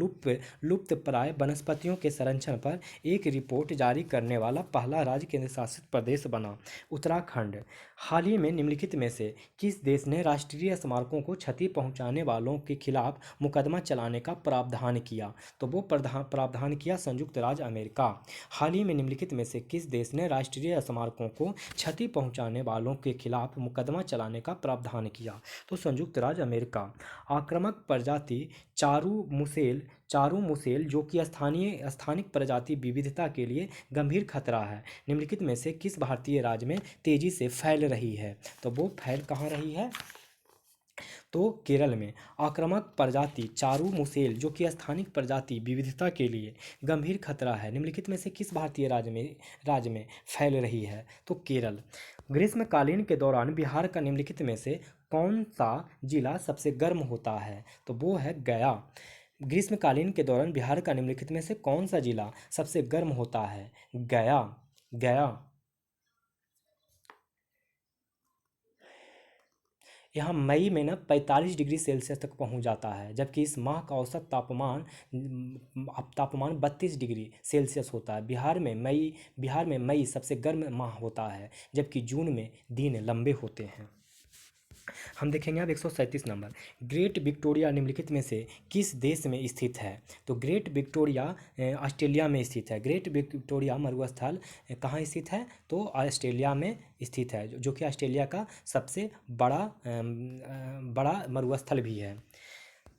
लुप्तप्राय वनस्पतियों के संरक्षण पर एक रिपोर्ट जारी करने वाला पहला राज्य केंद्र शासित प्रदेश बना? उत्तराखंड। हाल ही में निम्नलिखित में से किस देश ने राष्ट्रीय स्मारकों को क्षति पहुंचाने वालों के खिलाफ मुकदमा चलाने का प्रावधान किया? तो वो प्रावधान किया संयुक्त राज्य अमेरिका। हाल ही में निम्नलिखित में से किस देश ने राष्ट्रीय स्मारकों को क्षति पहुंचाने वालों के खिलाफ मुकदमा चलाने का प्रावधान किया? तो संयुक्त राज्य अमेरिका। आक्रामक प्रजाति चारू मुसेल जो कि स्थानिक प्रजाति विविधता के लिए गंभीर खतरा है, निम्नलिखित में से किस भारतीय राज्य में तेजी से फैल रही है? तो वो फैल कहाँ रही है? तो केरल में। आक्रामक प्रजाति चारू मुसेल जो कि स्थानिक प्रजाति विविधता के लिए गंभीर खतरा है, निम्नलिखित में से किस भारतीय राज्य में फैल रही है? तो केरल। ग्रीष्मकालीन के दौरान बिहार का निम्नलिखित में से कौन सा जिला सबसे गर्म होता है? तो वो है गया। ग्रीष्मकालीन के दौरान बिहार का निम्नलिखित में से कौन सा जिला सबसे गर्म होता है? गया। गया। यहाँ मई में ना 45 डिग्री सेल्सियस तक पहुँच जाता है, जबकि इस माह का औसत तापमान 32 डिग्री सेल्सियस होता है। बिहार में मई सबसे गर्म माह होता है, जबकि जून में दिन लंबे होते हैं। हम देखेंगे अब 137 नंबर। ग्रेट विक्टोरिया निम्नलिखित में से किस देश में स्थित है? तो ग्रेट विक्टोरिया ऑस्ट्रेलिया में स्थित है। ग्रेट विक्टोरिया मरुस्थल कहाँ स्थित है? तो ऑस्ट्रेलिया में स्थित है, जो कि ऑस्ट्रेलिया का सबसे बड़ा मरुस्थल भी है।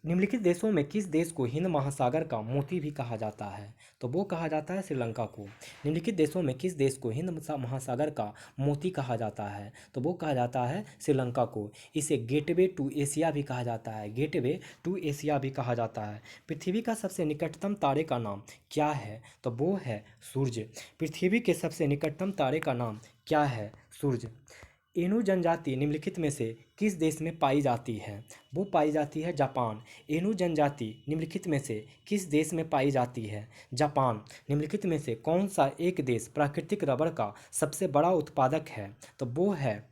निम्नलिखित देशों में किस देश को हिंद महासागर का मोती भी कहा जाता है? तो वो कहा जाता है श्रीलंका को। निम्नलिखित देशों में किस देश को हिंद महासागर का मोती कहा जाता है? तो वो कहा जाता है श्रीलंका को। इसे गेटवे टू एशिया भी कहा जाता है। गेटवे टू एशिया भी कहा जाता है। पृथ्वी का सबसे निकटतम तारे का नाम क्या है? तो वो है सूर्य। पृथ्वी के सबसे निकटतम तारे का नाम क्या है? सूर्य। एनु जनजाति निम्नलिखित में से किस देश में पाई जाती है? वो पाई जाती है जापान। एनु जनजाति निम्नलिखित में से किस देश में पाई जाती है? जापान। निम्नलिखित में से कौन सा एक देश प्राकृतिक रबड़ का सबसे बड़ा उत्पादक है? तो वो है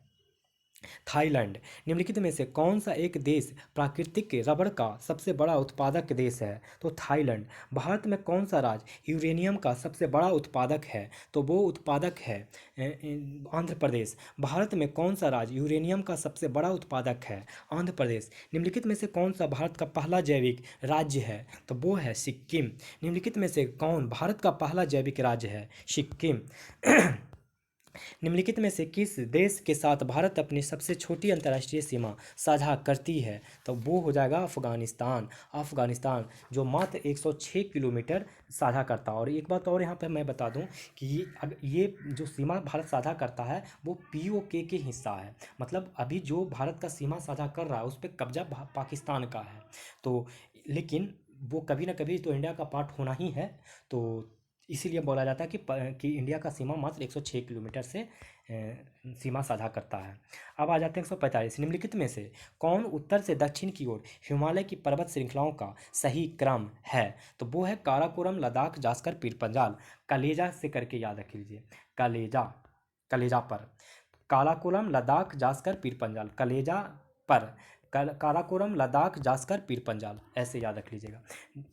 थाईलैंड। निम्नलिखित में से कौन सा एक देश प्राकृतिक रबड़ का सबसे बड़ा उत्पादक देश है? तो थाईलैंड। भारत में कौन सा राज्य यूरेनियम का सबसे बड़ा उत्पादक है? तो वो उत्पादक है आंध्र प्रदेश। भारत में कौन सा राज्य यूरेनियम का सबसे बड़ा उत्पादक है? आंध्र प्रदेश। निम्नलिखित में से कौन सा भारत का पहला जैविक राज्य है? तो वो है सिक्किम। निम्नलिखित में से कौन भारत का पहला जैविक राज्य है? सिक्किम। निम्नलिखित में से किस देश के साथ भारत अपनी सबसे छोटी अंतर्राष्ट्रीय सीमा साझा करती है? तो वो हो जाएगा अफगानिस्तान। अफगानिस्तान जो मात्र 106 किलोमीटर साझा करता है। और एक बात और यहाँ पर मैं बता दूँ कि ये जो सीमा भारत साझा करता है वो POK के हिस्सा है। मतलब अभी जो भारत का सीमा साझा कर रहा है उस पर कब्जा पाकिस्तान का है। तो लेकिन वो कभी ना कभी तो इंडिया का पार्ट होना ही है। तो इसीलिए बोला जाता है कि इंडिया का सीमा मात्र 106 किलोमीटर से सीमा साझा करता है। अब आ जाते हैं 145। निम्नलिखित में से कौन उत्तर से दक्षिण की ओर हिमालय की पर्वत श्रृंखलाओं का सही क्रम है? तो वो है काराकोरम, लद्दाख, जास्कर, पीर पंजाल। कलेजा से करके याद रख लीजिए। कलेजा, कलेजा पर। काराकोरम, लद्दाख, जास्कर, पीर पंजाल। कलेजा पर। काराकोरम, लद्दाख, जास्कर, पीर पंजाल, ऐसे याद रख लीजिएगा।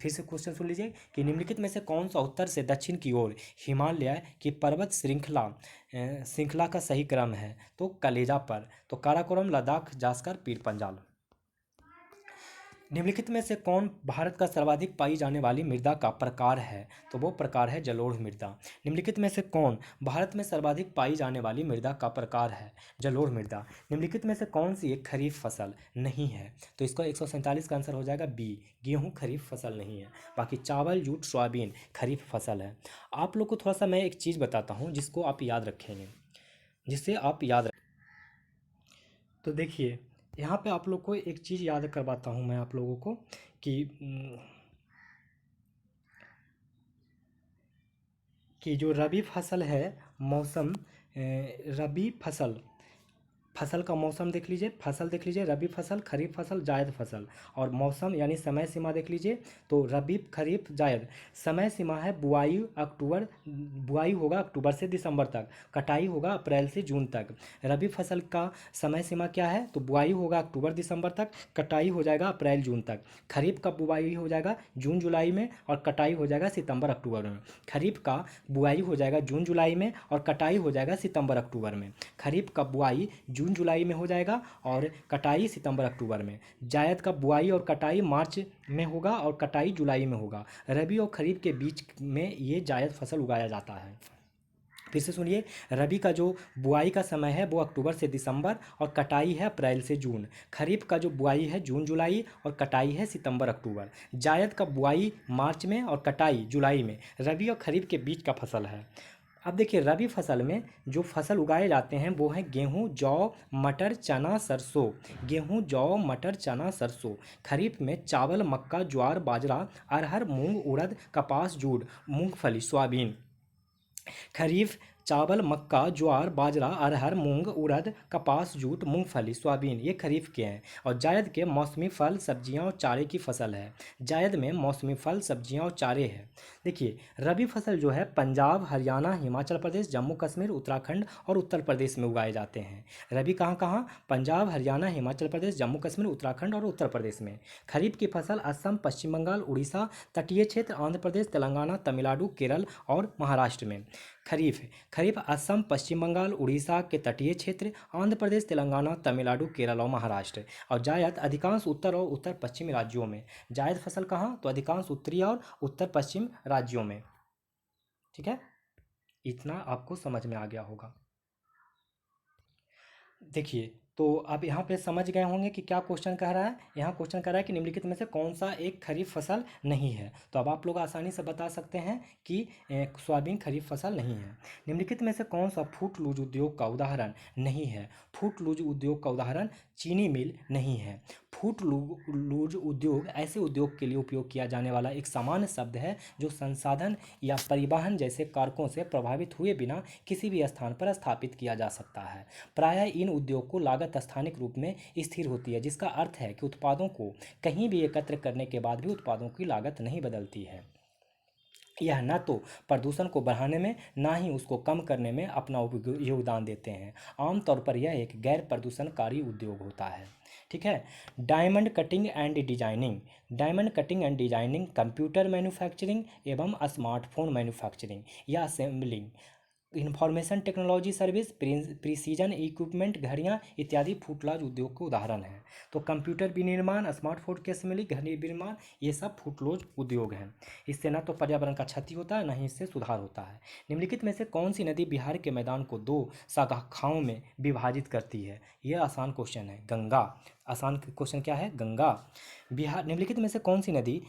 फिर से क्वेश्चन सुन लीजिए कि निम्नलिखित में से कौन सा उत्तर से दक्षिण की ओर हिमालय की पर्वत श्रृंखला का सही क्रम है? तो कलेजा पर। तो काराकोरम, लद्दाख, जास्कर, पीर पंजाल। निम्नलिखित में से कौन भारत का सर्वाधिक पाई जाने वाली मृदा का प्रकार है? तो वो प्रकार है जलोढ़ मृदा। निम्नलिखित में से कौन भारत में सर्वाधिक पाई जाने वाली मृदा का प्रकार है? जलोढ़ मृदा। निम्नलिखित में से कौन सी एक खरीफ फसल नहीं है? तो इसका 147 का आंसर हो जाएगा बी, गेहूँ खरीफ फसल नहीं है। बाकी चावल, जूट, सोयाबीन खरीफ फसल है। आप लोग को थोड़ा सा मैं एक चीज़ बताता हूँ जिसको आप याद रखेंगे, जिससे आप याद। तो देखिए यहाँ पे आप लोग को एक चीज़ याद करवाता हूँ मैं आप लोगों को कि जो रबी फसल है, मौसम रबी फसल का मौसम देख लीजिए, फसल देख लीजिए, रबी फसल, खरीफ फसल, जायद फसल। और मौसम यानी समय सीमा देख लीजिए। तो रबी, खरीफ, जायद। समय सीमा है बुआई होगा अक्टूबर से दिसंबर तक, कटाई होगा अप्रैल से जून तक। रबी फसल का समय सीमा क्या है? तो बुआई होगा अक्टूबर दिसंबर तक, कटाई हो जाएगा अप्रैल जून तक। खरीफ का बुआई हो जाएगा जून जुलाई में और कटाई हो जाएगा सितंबर अक्टूबर में। खरीफ का बुआई हो जाएगा जून जुलाई में और कटाई हो जाएगा सितंबर अक्टूबर में। खरीफ का बुआई जून जुलाई में हो जाएगा और कटाई सितंबर अक्टूबर में। जायद का बुआई और कटाई मार्च में होगा और कटाई जुलाई में होगा। रबी और खरीफ के बीच में ये जायद फसल उगाया जाता है। फिर से सुनिए, रबी का जो बुआई का समय है वो अक्टूबर से दिसंबर और कटाई है अप्रैल से जून। खरीफ का जो बुआई है जून जुलाई और कटाई है सितंबर अक्टूबर। जायद का बुआई मार्च में और कटाई जुलाई में। रबी और खरीफ के बीच का फसल है। अब देखिए रबी फसल में जो फसल उगाए जाते हैं वो है गेहूं, जौ, मटर, चना, सरसों। गेहूं, जौ, मटर, चना, सरसों। खरीफ में चावल, मक्का, ज्वार, बाजरा, अरहर, मूंग, उड़द, कपास, जूट, मूंगफली, सोयाबीन। खरीफ चावल, मक्का, ज्वार, बाजरा, अरहर, मूंग, उड़द, कपास, जूट, मूंगफली, सोयाबीन ये खरीफ के हैं। और जायद के मौसमी फल, सब्जियां और चारे की फसल है। जायद में मौसमी फल, सब्जियां और चारे हैं। देखिए, रबी फसल जो है पंजाब, हरियाणा, हिमाचल प्रदेश, जम्मू कश्मीर, उत्तराखंड और उत्तर प्रदेश में उगाए जाते हैं। रबी कहाँ कहाँ? पंजाब, हरियाणा, हिमाचल प्रदेश, जम्मू कश्मीर, उत्तराखंड और उत्तर प्रदेश में। खरीफ की फसल असम, पश्चिम बंगाल, उड़ीसा, तटीय क्षेत्र, आंध्र प्रदेश, तेलंगाना, तमिलनाडु, केरल और महाराष्ट्र में। खरीफ खरीफ असम, पश्चिम बंगाल, उड़ीसा के तटीय क्षेत्र, आंध्र प्रदेश, तेलंगाना, तमिलनाडु, केरल और महाराष्ट्र। और जायद अधिकांश उत्तर और उत्तर पश्चिमी राज्यों में। जायद फसल कहाँ? तो अधिकांश उत्तरी और उत्तर पश्चिम राज्यों में। ठीक है, इतना आपको समझ में आ गया होगा। देखिए, तो अब यहाँ पे समझ गए होंगे कि क्या क्वेश्चन कह रहा है। यहाँ क्वेश्चन कह रहा है कि निम्नलिखित में से कौन सा एक खरीफ फसल नहीं है। तो अब आप लोग आसानी से बता सकते हैं कि सोयाबीन खरीफ फसल नहीं है। निम्नलिखित में से कौन सा फूट लूज उद्योग का उदाहरण नहीं है। फूट लूज उद्योग का उदाहरण चीनी मिल नहीं है। फूट लूज उद्योग ऐसे उद्योग के लिए उपयोग किया जाने वाला एक सामान्य शब्द है जो संसाधन या परिवहन जैसे कारकों से प्रभावित हुए बिना किसी भी स्थान पर स्थापित किया जा सकता है। प्रायः इन उद्योग को लागत स्थानिक रूप में स्थिर होती है, जिसका अर्थ है कि उत्पादों को कहीं भी एकत्र करने के बाद भी उत्पादों की लागत नहीं बदलती है। यह न तो प्रदूषण को बढ़ाने में न ही उसको कम करने में अपना योगदान देते हैं। आमतौर पर यह एक गैर प्रदूषणकारी उद्योग होता है। ठीक है। Diamond cutting and designing. Diamond cutting and designing computer manufacturing एवं स्मार्टफोन मैन्युफैक्चरिंग या assembling, information technology service, precision equipment, घड़ियाँ इत्यादि फुटलाज उद्योग के उदाहरण हैं। तो कंप्यूटर विनिर्माण, स्मार्टफोन के असेंबली, घड़ी विनिर्माण ये सब फुटलोज उद्योग हैं। इससे ना तो पर्यावरण का क्षति होता है, ना ही इससे सुधार होता है। निम्नलिखित में से कौन सी नदी बिहार के मैदान को दो शाखाओं में विभाजित करती है। यह आसान क्वेश्चन है, गंगा। आसान क्वेश्चन क्या है? गंगा। बिहार निम्नलिखित में से कौन सी नदी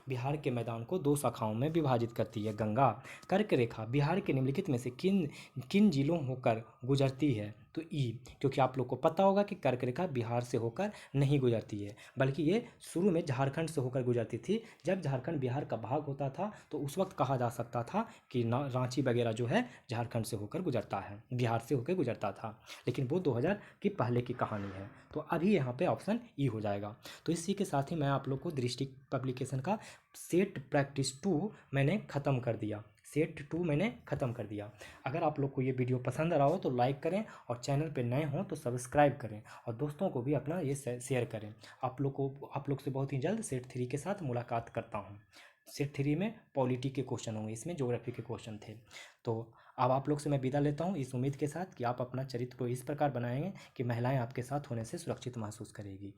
बिहार के मैदान को दो शाखाओं में विभाजित करती है? गंगा। कर्क रेखा बिहार के निम्नलिखित में से किन किन जिलों होकर गुजरती है? तो ई, क्योंकि आप लोग को पता होगा कि कर्क रेखा बिहार से होकर नहीं गुजरती है, बल्कि ये शुरू में झारखंड से होकर गुजरती थी। जब झारखंड बिहार का भाग होता था तो उस वक्त कहा जा सकता था कि रांची वगैरह जो है झारखंड से होकर गुजरता है, बिहार से होकर गुजरता था। लेकिन वो 2000 की पहले की कहानी है। तो अभी यहाँ पे ऑप्शन ई हो जाएगा। तो इसी के साथ ही मैं आप लोग को दृष्टि पब्लिकेशन का सेट प्रैक्टिस 2 मैंने ख़त्म कर दिया। सेट 2 मैंने ख़त्म कर दिया। अगर आप लोग को ये वीडियो पसंद आ रहा हो तो लाइक करें, और चैनल पे नए हों तो सब्सक्राइब करें, और दोस्तों को भी अपना ये शेयर करें। आप लोग से बहुत ही जल्द सेट 3 के साथ मुलाकात करता हूँ। सेट 3 में पॉलिटी के क्वेश्चन होंगे, इसमें ज्योग्राफी के क्वेश्चन थे। तो अब आप लोग से मैं विदा लेता हूँ इस उम्मीद के साथ कि आप अपना चरित्र को इस प्रकार बनाएंगे कि महिलाएं आपके साथ होने से सुरक्षित महसूस करेगी।